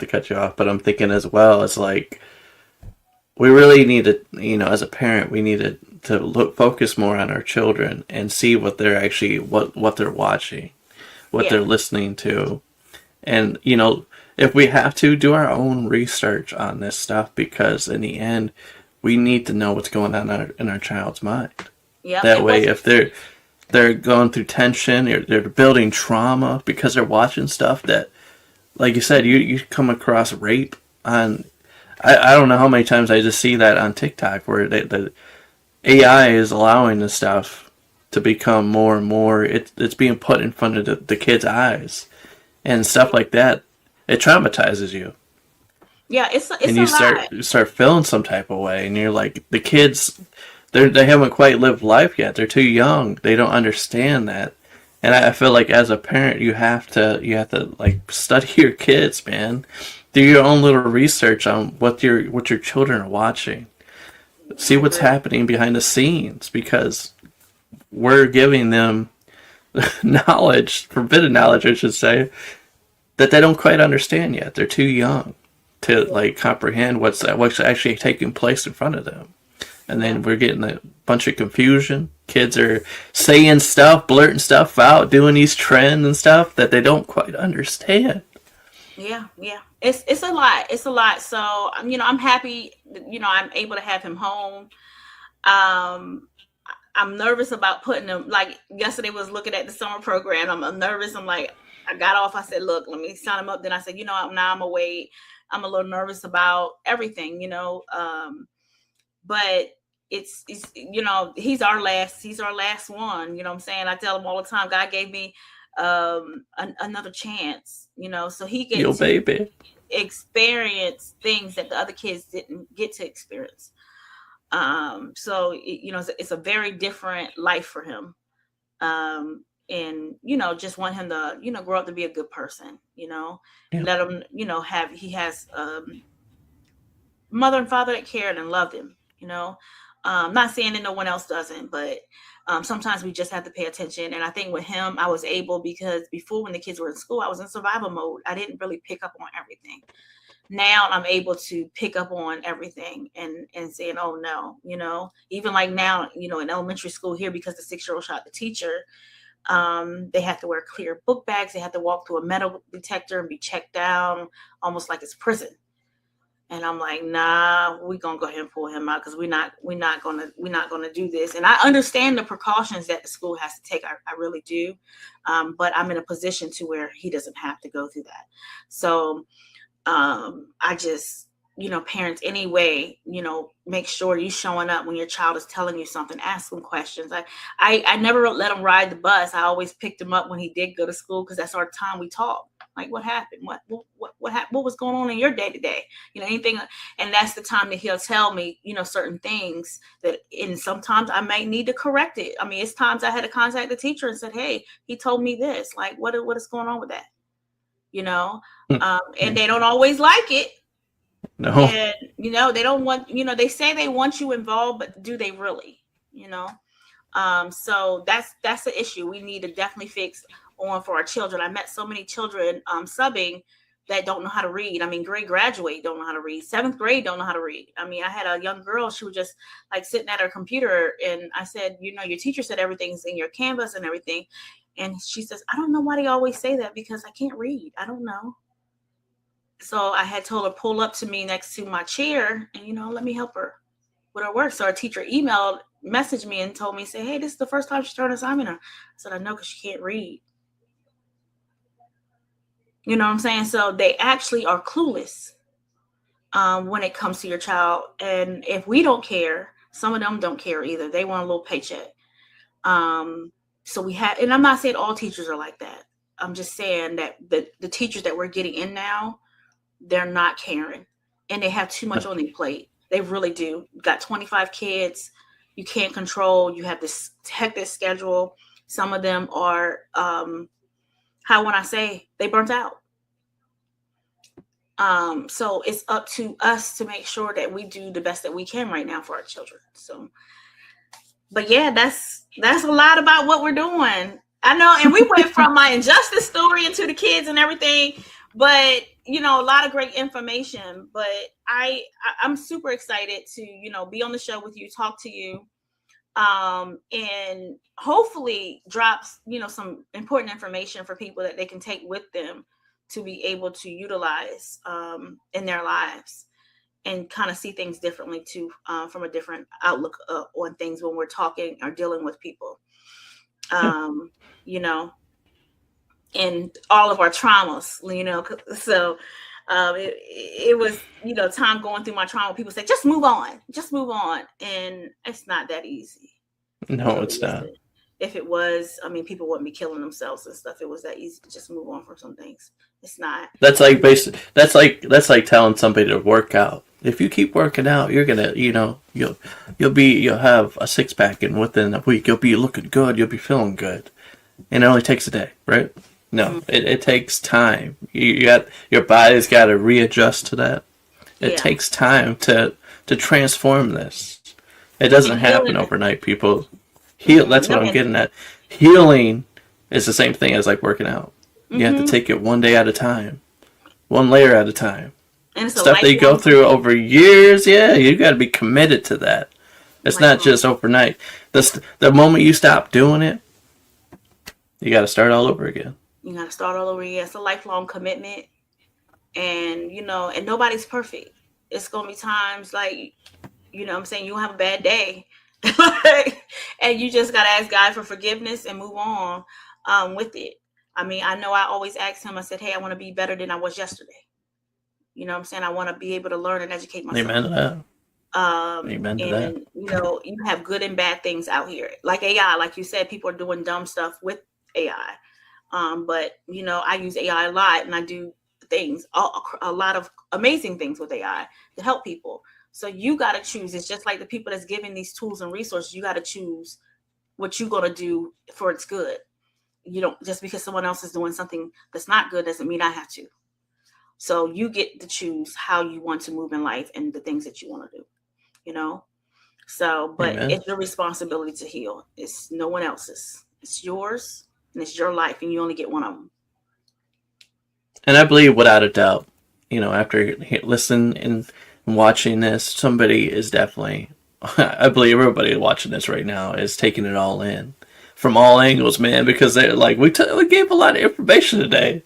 to cut you off, but I'm thinking as well. It's like we really need to, as a parent, we need to focus more on our children and see what they're actually what they're watching, what yeah, they're listening to, and if we have to do our own research on this stuff because in the end, we need to know what's going on in our child's mind. yeah, That and way, what's if they're going through tension, they're building trauma because they're watching stuff that, like you said, you come across rape on. I don't know how many times I just see that on TikTok where the AI is allowing this stuff to become more and more. It's being put in front of the kids' eyes and stuff like that. It traumatizes you, yeah, it's and a you lot. start feeling some type of way, and you're like the kids. They haven't quite lived life yet. They're too young. They don't understand that. And I feel like as a parent, you have to like study your kids, man. Do your own little research on what your children are watching. See I what's agree. happening behind the scenes because we're giving them knowledge, forbidden knowledge, I should say, that they don't quite understand yet. They're too young to Yeah, like comprehend what's actually taking place in front of them. And yeah, then we're getting a bunch of confusion. Kids are saying stuff, blurting stuff out, doing these trends and stuff that they don't quite understand. yeah, yeah. It's a lot. It's a lot. So I'm happy. I'm able to have him home. Um, I'm nervous about putting him. Like yesterday, was looking at the summer program. I'm nervous. I'm like, I got off. I said, look, let me sign him up. Then I said, now I'm away. I'm a little nervous about everything. But it's he's our last one. What I'm saying? I tell him all the time, God gave me another chance, so he Yo, gets to baby. experience things that the other kids didn't get to experience. So it's a very different life for him. and just want him to grow up to be a good person. Yeah. Let him have he has mother and father that cared and loved him. Not saying that no one else doesn't, but sometimes we just have to pay attention. And I think with him, I was able, because before, when the kids were in school, I was in survival mode. I didn't really pick up on everything. Now I'm able to pick up on everything and saying, oh no, even like now, in elementary school here, because the 6-year-old shot the teacher, they have to wear clear book bags. They have to walk through a metal detector and be checked down, almost like it's prison. And I'm like, nah, we're gonna go ahead and pull him out, because we're not gonna do this. And I understand the precautions that the school has to take. I really do. But I'm in a position to where he doesn't have to go through that. So I just, parents anyway, make sure you showing up when your child is telling you something. Ask them questions. I never let him ride the bus. I always picked him up when he did go to school, because that's our time we talk. Like, what happened? What happened? What was going on in your day to day? Anything. And that's the time that he'll tell me, certain things that, and sometimes I might need to correct it. I mean, it's times I had to contact the teacher and said, hey, he told me this. Like, what is going on with that? And they don't always like it. No. And, they don't want, they say they want you involved, but do they really? So that's the issue we need to definitely fix on for our children. I met so many children subbing that don't know how to read. I mean, grade graduate don't know how to read. 7th grade don't know how to read. I mean, I had a young girl, she was just like sitting at her computer, and I said, your teacher said everything's in your canvas and everything. And she says, I don't know why they always say that, because I can't read. I don't know. So I had told her, pull up to me next to my chair and, let me help her with her work. So our teacher messaged me and told me, say, hey, this is the first time she's turned an assignment on. I said, I know, because she can't read. You know what I'm saying? So they actually are clueless when it comes to your child. And if we don't care, some of them don't care either. They want a little paycheck. So we have, and I'm not saying all teachers are like that. I'm just saying that the teachers that we're getting in now, they're not caring, and they have too much on their plate. They really do. You got 25 kids you can't control. You have this hectic schedule. Some of them are, when I say they burnt out. So it's up to us to make sure that we do the best that we can right now for our children. So, but yeah, that's a lot about what we're doing. I know, and we went from my injustice story into the kids and everything, but a lot of great information. But I'm super excited to be on the show with you, talk to you, and hopefully drops some important information for people that they can take with them to be able to utilize in their lives, and kind of see things differently too, from a different outlook on things when we're talking or dealing with people. And all of our traumas, so it was, time going through my trauma. People say, just move on. And it's not that easy. No, it's not. If it was, I mean, people wouldn't be killing themselves and stuff. It was that easy to just move on from some things. It's not. That's like that's like telling somebody to work out. If you keep working out, you're gonna, you'll have a 6-pack, and within a week you'll be looking good. You'll be feeling good, and it only takes a day, right? No, it takes time. Your body's got to readjust to that. It takes time to transform this. It doesn't happen overnight, people. That's what I'm getting at. Healing is the same thing as like working out. You have to take it one day at a time, one layer at a time. And stuff that you go through over years, you got to be committed to that. It's not just overnight. The moment you stop doing it, you got to start all over again. You got to start all over again. It's a lifelong commitment. And, and nobody's perfect. It's going to be times like, I'm saying, you'll have a bad day. And you just got to ask God for forgiveness and move on with it. I mean, I know I always ask him, I said, hey, I want to be better than I was yesterday. You know what I'm saying? I want to be able to learn and educate myself. Amen to that. Amen to that. You have good and bad things out here. Like AI, like you said, people are doing dumb stuff with AI. But, I use AI a lot, and I do things, a lot of amazing things with AI to help people. So you got to choose. It's just like the people that's giving these tools and resources. You got to choose what you're going to do for its good. you don't, just because someone else is doing something that's not good doesn't mean I have to. So you get to choose how you want to move in life and the things that you want to do, you know? So, but Amen. it's your responsibility to heal. It's no one else's. It's yours and it's your life, and you only get one of them. And I believe without a doubt, after listening and watching this, somebody is definitely, I believe everybody watching this right now is taking it all in from all angles, man, because they're like, we gave a lot of information today.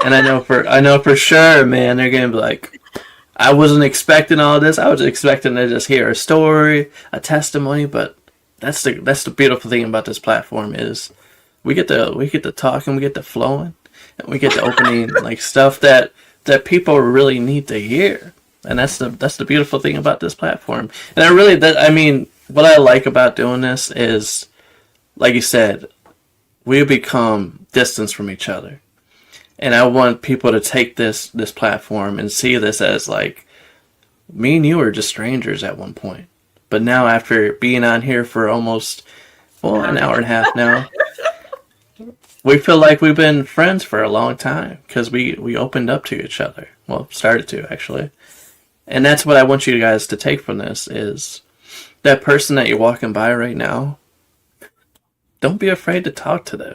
And I know for sure, man, they're going to be like, I wasn't expecting all this. I was expecting to just hear a story, a testimony, but that's the beautiful thing about this platform is we get to talk and we get to flowing and we get to opening like stuff that people really need to hear. And that's the beautiful thing about this platform. And I mean, what I like about doing this is, like you said, we become distance from each other. And I want people to take this platform and see this as like, me and you were just strangers at one point. But now after being on here for almost, well, an hour and a half now, we feel like we've been friends for a long time because we opened up to each other. Well, started to, actually. And that's what I want you guys to take from this is that person that you're walking by right now, don't be afraid to talk to them.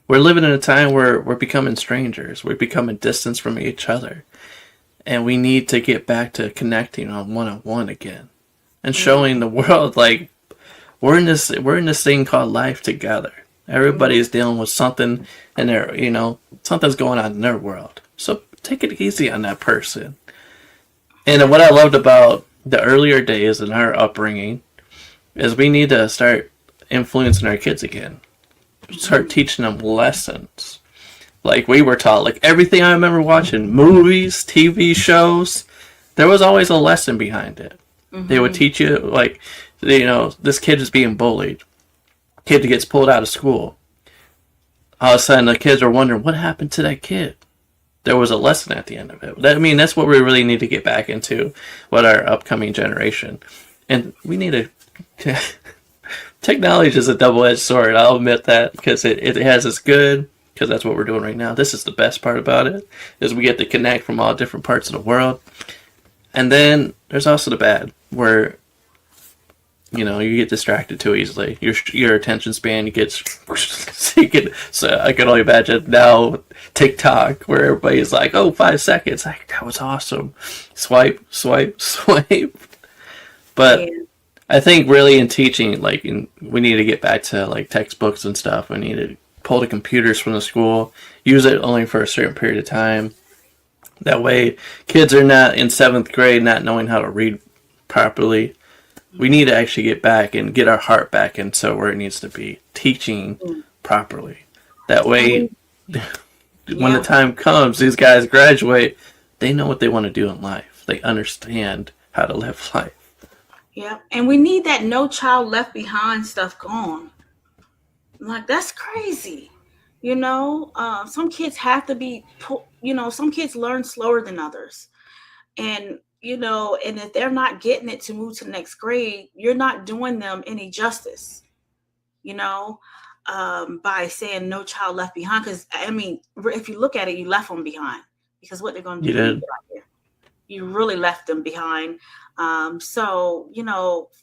We're living in a time where we're becoming strangers. We're becoming distance from each other. And we need to get back to connecting on one-on-one again. And showing the world like we're in this thing called life together. Everybody is dealing with something in their, something's going on in their world. So take it easy on that person. And what I loved about the earlier days in our upbringing is we need to start influencing our kids again. Start teaching them lessons. Like we were taught, like everything I remember watching, movies, TV shows, there was always a lesson behind it. Mm-hmm. They would teach you, like, this kid is being bullied. Kid gets pulled out of school. All of a sudden, the kids are wondering, what happened to that kid? There was a lesson at the end of it. That's what we really need to get back into with our upcoming generation. And we need to... Technology is a double-edged sword. I'll admit that because it has its good, because that's what we're doing right now. This is the best part about it, is we get to connect from all different parts of the world. And then there's also the bad, where you get distracted too easily. Your attention span gets so I can only imagine now TikTok where everybody's like, oh, 5 seconds, like that was awesome. Swipe, swipe, swipe. But yeah. I think really in teaching, we need to get back to like textbooks and stuff. We need to pull the computers from the school, use it only for a certain period of time. That way, kids are not in 7th grade not knowing how to read properly. We need to actually get back and get our heart back into where it needs to be, teaching properly. That way, when the time comes, these guys graduate, they know what they want to do in life. They understand how to live life. Yeah, and we need that no child left behind stuff gone. Like, that's crazy. Some kids have to be, some kids learn slower than others. And, and if they're not getting it to move to the next grade, you're not doing them any justice, by saying no child left behind. Because, if you look at it, you left them behind. Because what they're going to do, you did. You really left them behind. So,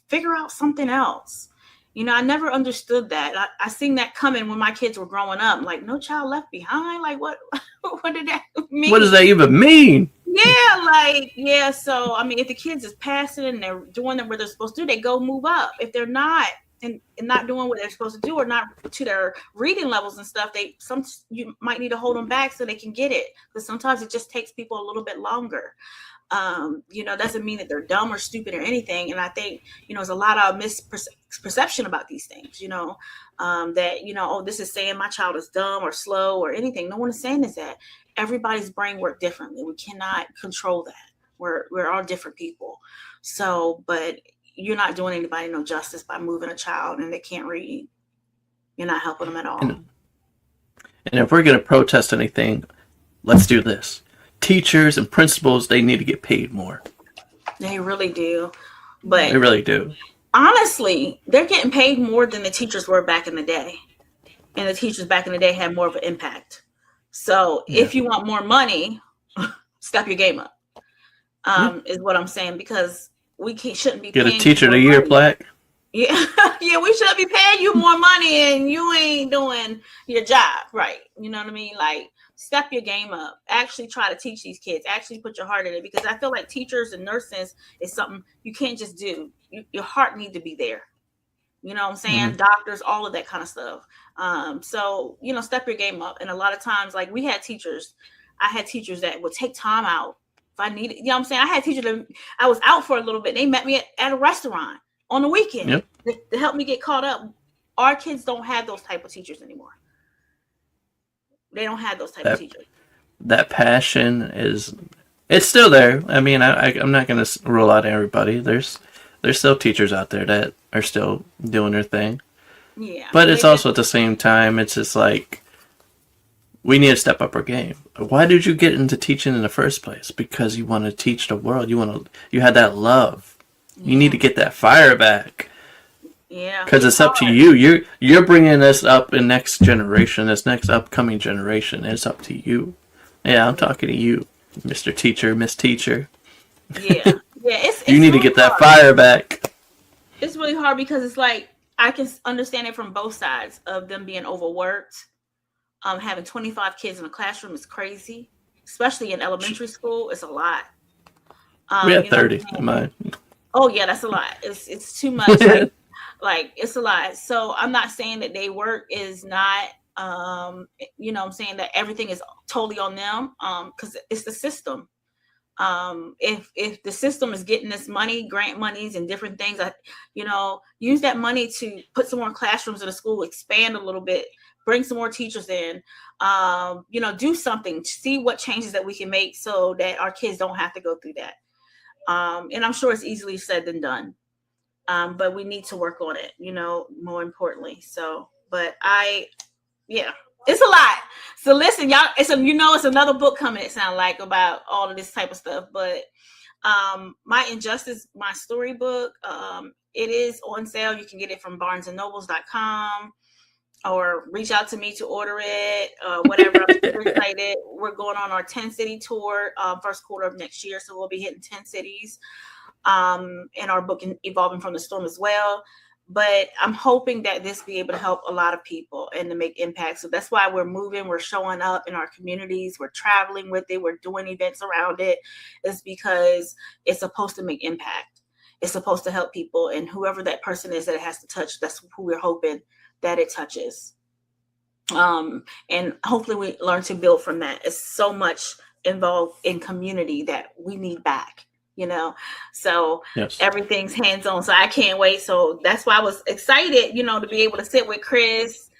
figure out something else. I never understood that. I seen that coming when my kids were growing up. Like, no child left behind? Like, what what did that mean? What does that even mean? Yeah, so, if the kids is passing and they're doing where they're supposed to do, they go move up. If they're not, and not doing what they're supposed to do or not to their reading levels and stuff, you might need to hold them back so they can get it. Because sometimes it just takes people a little bit longer. Doesn't mean that they're dumb or stupid or anything. And I think, there's a lot of misperception about these things, that, this is saying my child is dumb or slow or anything. No one is saying is that. Everybody's brain works differently. We cannot control that. We're all different people. So, but you're not doing anybody no justice by moving a child and they can't read. You're not helping them at all. And if we're going to protest anything, let's do this. Teachers and principals, they need to get paid more. They really do. But they really do. Honestly, they're getting paid more than the teachers were back in the day. and the teachers back in the day had more of an impact. So Yeah. if you want more money, step your game up. Yeah. Is what I'm saying, because shouldn't be Get a paying you teacher of more the year money. plaque. Yeah, yeah, we should be paying you more money and you ain't doing your job right. You know what I mean? Like, step your game up. Actually try to teach these kids. Actually put your heart in it, because I feel like teachers and nurses is something you can't just do. Your heart need to be there. You know what I'm saying? Mm-hmm. Doctors, all of that kind of stuff. So, step your game up. And a lot of times, like, I had teachers that would take time out if I needed, you know what I'm saying? I had teachers that I was out for a little bit. They met me at a restaurant on the weekend Yep. to help me get caught up. Our kids don't have those type of teachers anymore. They don't have those type of That teachers. that passion is, it's still there. I mean, I'm not gonna rule out everybody. There's still teachers out there that are still doing their thing, Yeah. but They it's just, also at the same time, it's just like we need to step up our game. Why did you get into teaching in the first place? Because you want to teach the world. You had that love. You need yeah. to get that fire back. Yeah. Because It's it's up to hard. you. You're bringing this up in next generation, this next upcoming generation. It's up to you. Yeah, I'm talking to you, Mr. Teacher, Miss Teacher. Yeah. Yeah. You It's need to really get that hard. fire back. It's really hard because it's like I can understand it from both sides of them being overworked. Having 25 kids in a classroom is crazy, especially in elementary school. It's a lot. We had You know what 30 I'm in saying? mine. Oh yeah, that's a lot. It's too much. Like it's a lot. So I'm not saying that they work is not. I'm saying that everything is totally on them. Because it's the system. If the system is getting this money, grant monies and different things, use that money to put some more classrooms in the school, expand a little bit, bring some more teachers in, do something, see what changes that we can make so that our kids don't have to go through that. And I'm sure it's easily said than done. But we need to work on it, more importantly. So, yeah, it's a lot. So listen, y'all, it's another book coming, it sounds like, about all of this type of stuff. But my Injustice, my storybook, it is on sale. You can get it from barnesandnobles.com or reach out to me to order it, whatever. I'm super excited. We're going on our 10 city tour, first quarter of next year. So we'll be hitting 10 cities, in our book, Evolving from the Storm as well. But I'm hoping that this be able to help a lot of people and to make impact. So that's why we're moving. We're showing up in our communities. We're traveling with it. We're doing events around it. It's because it's supposed to make impact. It's supposed to help people. And whoever that person is that it has to touch, that's who we're hoping that it touches. And hopefully we learn to build from that. It's so much involved in community that we need back. So Yes. everything's hands-on, so I can't wait. So that's why I was excited, to be able to sit with Chris,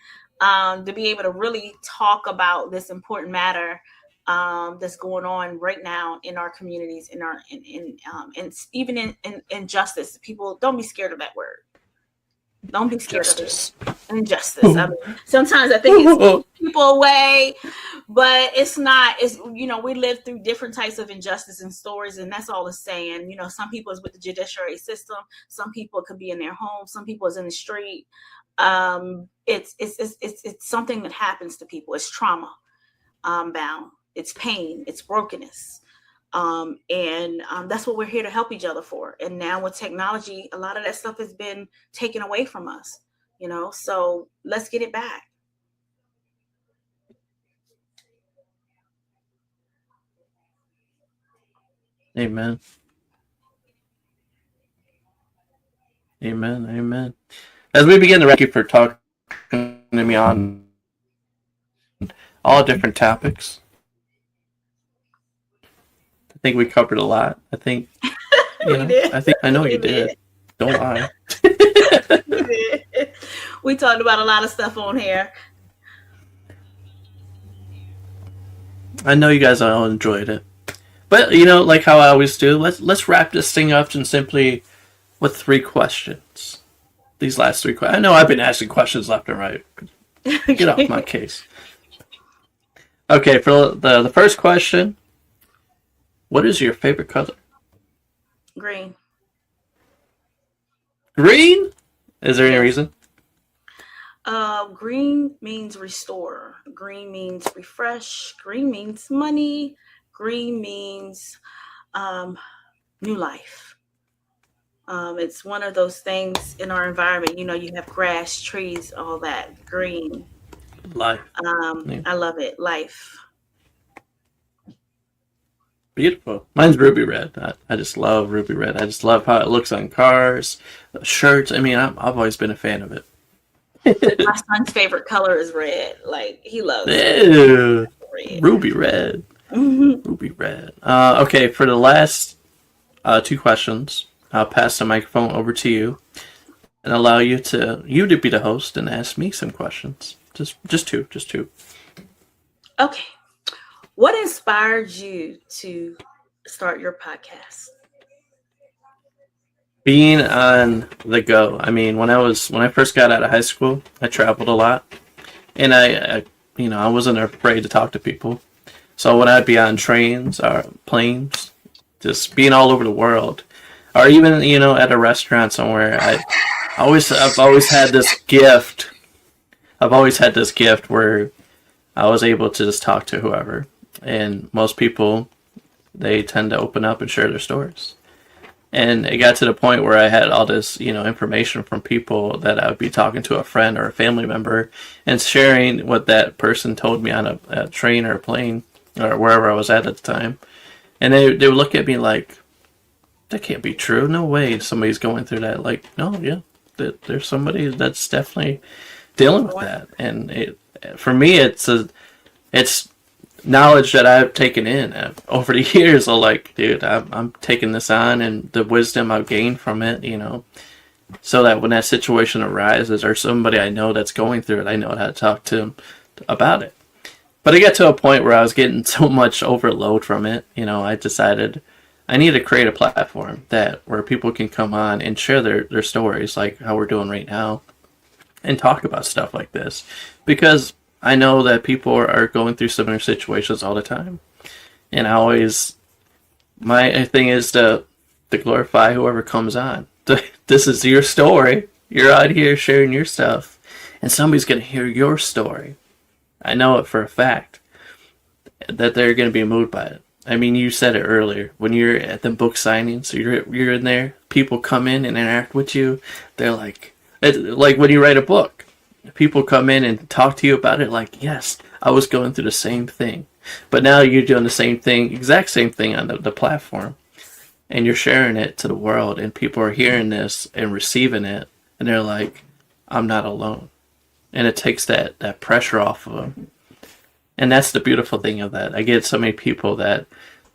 to be able to really talk about this important matter, that's going on right now in our communities, and even in injustice. People, don't be scared of that word. Don't be scared of it. Justice. Injustice. I mean, sometimes I think it's people away, but it's not. It's we live through different types of injustice and stories, and that's all it's saying. Some people is with the judiciary system. Some people could be in their home. Some people is in the street. It's something that happens to people. It's trauma, bound. It's pain. It's brokenness. And that's what we're here to help each other for. And now with technology, a lot of that stuff has been taken away from us, so let's get it back. Amen. Amen. Amen. As we begin to thank you for talking to me on all different topics. I think we covered a lot. I think, We did. I know We you did. did. Don't lie. We did. We talked about a lot of stuff on here. I know you guys all enjoyed it. But, like how I always do, let's wrap this thing up and simply with 3 questions. These last 3 questions. I know I've been asking questions left and right. Get off my case. Okay, for the first question, what is your favorite color? Green. Green? Is there any reason? Green means restore. Green means refresh. Green means money. Green means um, new life. It's one of those things in our environment. You have grass, trees, all that green. Life. Yeah. I love it. Life. Beautiful. Mine's ruby red. I just love ruby red. I just love how it looks on cars, shirts. I mean, I've always been a fan of My it. son's favorite color is red. Like he loves Ew. red. Ruby red. Mhm. Ruby red. Okay, for the last two questions, I'll pass the microphone over to you and allow you to be the host and ask me some questions. Just two. Okay. What inspired you to start your podcast? Being on the go. I mean, when I first got out of high school, I traveled a lot, and I wasn't afraid to talk to people. So when I'd be on trains or planes, just being all over the world, or even at a restaurant somewhere, I've always had this gift. I've always had this gift where I was able to just talk to whoever, and most people they tend to open up and share their stories. And it got to the point where I had all this information from people that I would be talking to a friend or a family member and sharing what that person told me on a train or a plane or wherever I was at the time. And they would look at me like, that can't be true. No way somebody's going through that. Like, no, yeah, there's somebody that's definitely dealing with that. And for me, it's knowledge that I've taken in over the years. I'm like, dude, I'm taking this on, and the wisdom I've gained from it, so that when that situation arises or somebody I know that's going through it, I know how to talk to them about it. But I got to a point where I was getting so much overload from it. I decided I need to create a platform that where people can come on and share their stories, like how we're doing right now, and talk about stuff like this, because I know that people are going through similar situations all the time, and I always my thing is to glorify whoever comes on. This is your story. You're out here sharing your stuff, and somebody's gonna hear your story. I know it for a fact that they're gonna be moved by it. I mean, you said it earlier when you're at the book signing, so you're in there. People come in and interact with you. They're like when you write a book, people come in and talk to you about it. Like, yes, I was going through the same thing, but now you're doing the same thing, exact same thing on the platform, and you're sharing it to the world, and people are hearing this and receiving it, and they're like, I'm not alone, and it takes that pressure off of them. And that's the beautiful thing of that. I get so many people that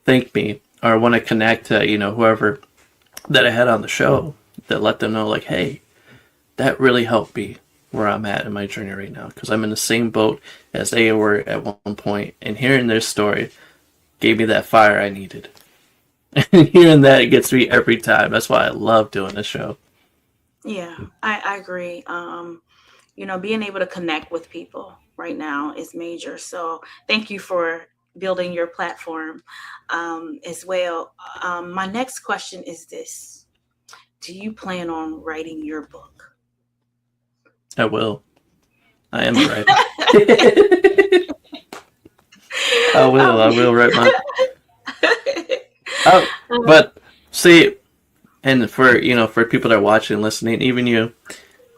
thank me or want to connect to whoever that I had on the show, that let them know, like, hey, that really helped me where I'm at in my journey right now, because I'm in the same boat as they were at one point, and hearing their story gave me that fire I needed. And hearing that, it gets me every time. That's why I love doing this show. Yeah, I agree. Being able to connect with people right now is major. So thank you for building your platform as well. My next question is this: do you plan on writing your book? I will. I am a writer. I will. Um, I will write my. Oh, but see, and for people that are watching, listening, even you,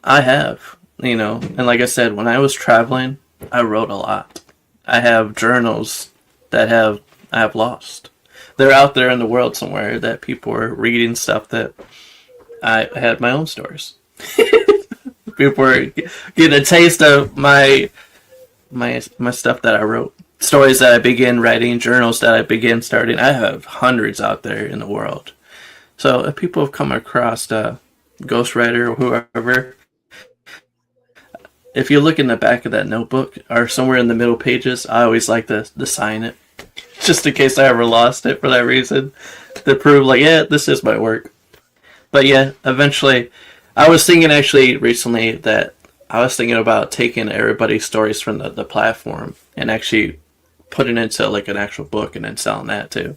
I have, and like I said, when I was traveling, I wrote a lot. I have journals that I have lost. They're out there in the world somewhere that people are reading stuff that I had my own stories. People are getting a taste of my stuff that I wrote. Stories that I began writing, journals that I began starting. I have hundreds out there in the world. So if people have come across ghostwriter or whoever, if you look in the back of that notebook or somewhere in the middle pages, I always like to sign it, just in case I ever lost it for that reason, to prove like, yeah, this is my work. But yeah, eventually, I was thinking actually recently that I was thinking about taking everybody's stories from the platform and actually putting it into like an actual book and then selling that too.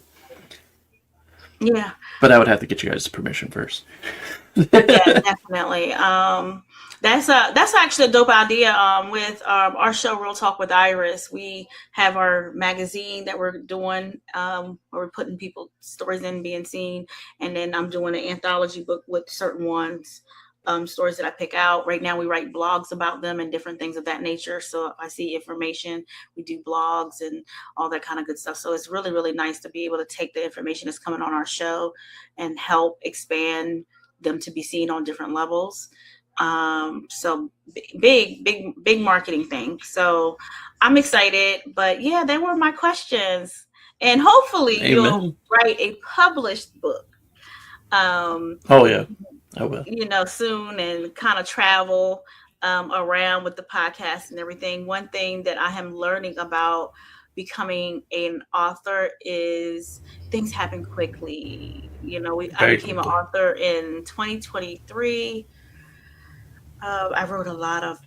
yeah, But I would have to get you guys' permission first. yeah, definitely. That's actually a dope idea. With our show, Real Talk with Iris, we have our magazine that we're doing, where we're putting people stories in being seen, and then I'm doing an anthology book with certain ones, stories that I pick out. Right now, we write blogs about them and different things of that nature. So if I see information, we do blogs and all that kind of good stuff. So it's really, really nice to be able to take the information that's coming on our show and help expand them to be seen on different levels. So big marketing thing. So I'm excited, but yeah, they were my questions. And hopefully you'll Amen. write a published book. Um, Oh yeah, I will. soon, and kind of travel around with the podcast and everything. One thing that I am learning about becoming an author is things happen quickly. I Very became an quickly. author in 2023. I wrote a lot of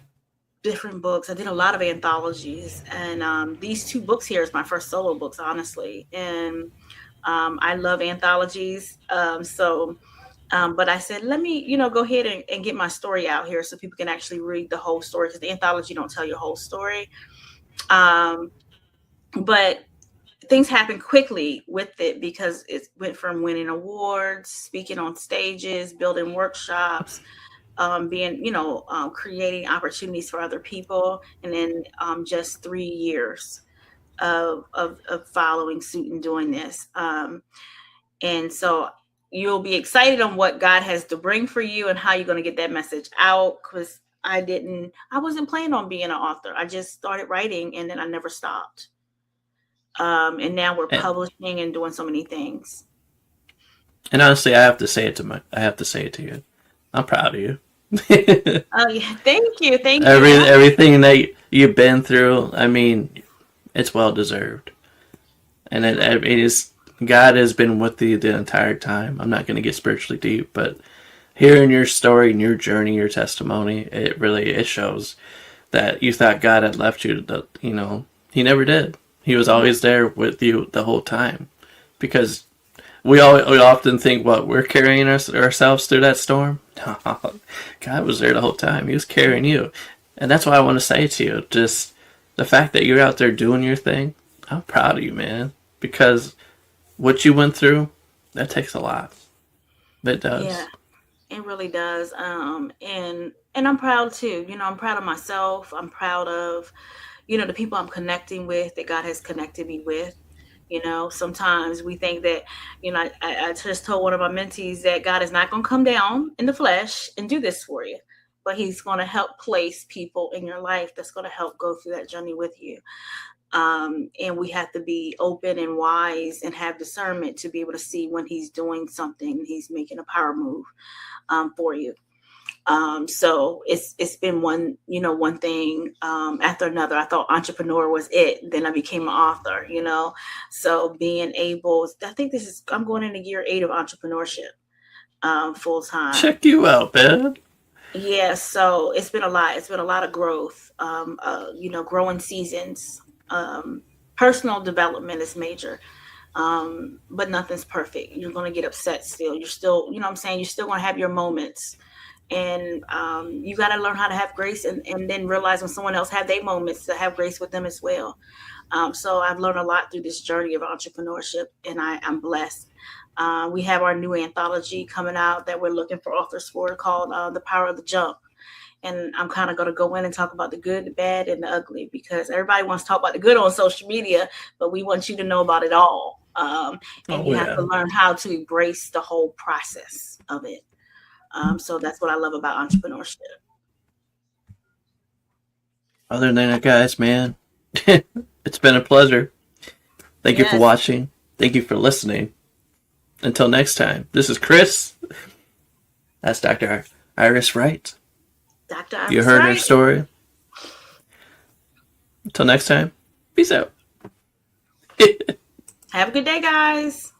different books. I did a lot of anthologies, and these two books here is my first solo books, honestly. And I love anthologies. But I said, let me, go ahead and get my story out here so people can actually read the whole story, because the anthology don't tell your whole story. Um, but things happen quickly with it because it went from winning awards, speaking on stages, building workshops, being, creating opportunities for other people, and then just 3 years of following suit and doing this. And so you'll be excited on what God has to bring for you and how you're going to get that message out. Because I wasn't planning on being an author. I just started writing and then I never stopped. And now we're And, publishing and doing so many things. and honestly, I have to say it to you. I'm proud of you. Oh yeah, thank you. And Everything that you've been through, I mean, it's well deserved. And it is, God has been with you the entire time. I'm not going to get spiritually deep, but hearing your story and your journey, your testimony, it shows that you thought God had left you. He never did. He was yeah, always there with you the whole time, because we often think what we're carrying ourselves through that storm. God was there the whole time. He was carrying you, and that's why I want to say to you, just the fact that you're out there doing your thing. I'm proud of you, man, because what you went through, that takes a lot. It yeah, does. it really does. And I'm proud too. I'm proud of myself. I'm proud of, the people I'm connecting with, that God has connected me with. Sometimes we think that, I just told one of my mentees that God is not going to come down in the flesh and do this for you, but He's going to help place people in your life that's going to help go through that journey with you. And we have to be open and wise and have discernment to be able to see when He's doing something, He's making a power move for you. So it's been one thing after another. I thought entrepreneur was it. Then I became an author, So being able, I think I'm going into year 8 of entrepreneurship, full time. Check you out, man. Yeah, so it's been a lot. It's been a lot of growth, growing seasons. Personal development is major. But nothing's perfect. You're going to get upset still. You're still, what I'm saying? You're still going to have your moments, and you got to learn how to have grace, and then realize when someone else have their moments, to have grace with them as well. So I've learned a lot through this journey of entrepreneurship, and I'm blessed. We have our new anthology coming out that we're looking for authors for, called The Power of the Jump. And I'm kind of going to go in and talk about the good, the bad, and the ugly, because everybody wants to talk about the good on social media, but we want you to know about it all. And Oh you have to yeah. learn how to embrace the whole process of it. So that's what I love about entrepreneurship. Other than that, guys, man, it's been a pleasure. Thank you for Yes, watching. Thank you for listening. Until next time, this is Chris. That's Dr. Iris Wright. Dr. You Iris heard her Wright. story. Until next time, peace out. Have a good day, guys.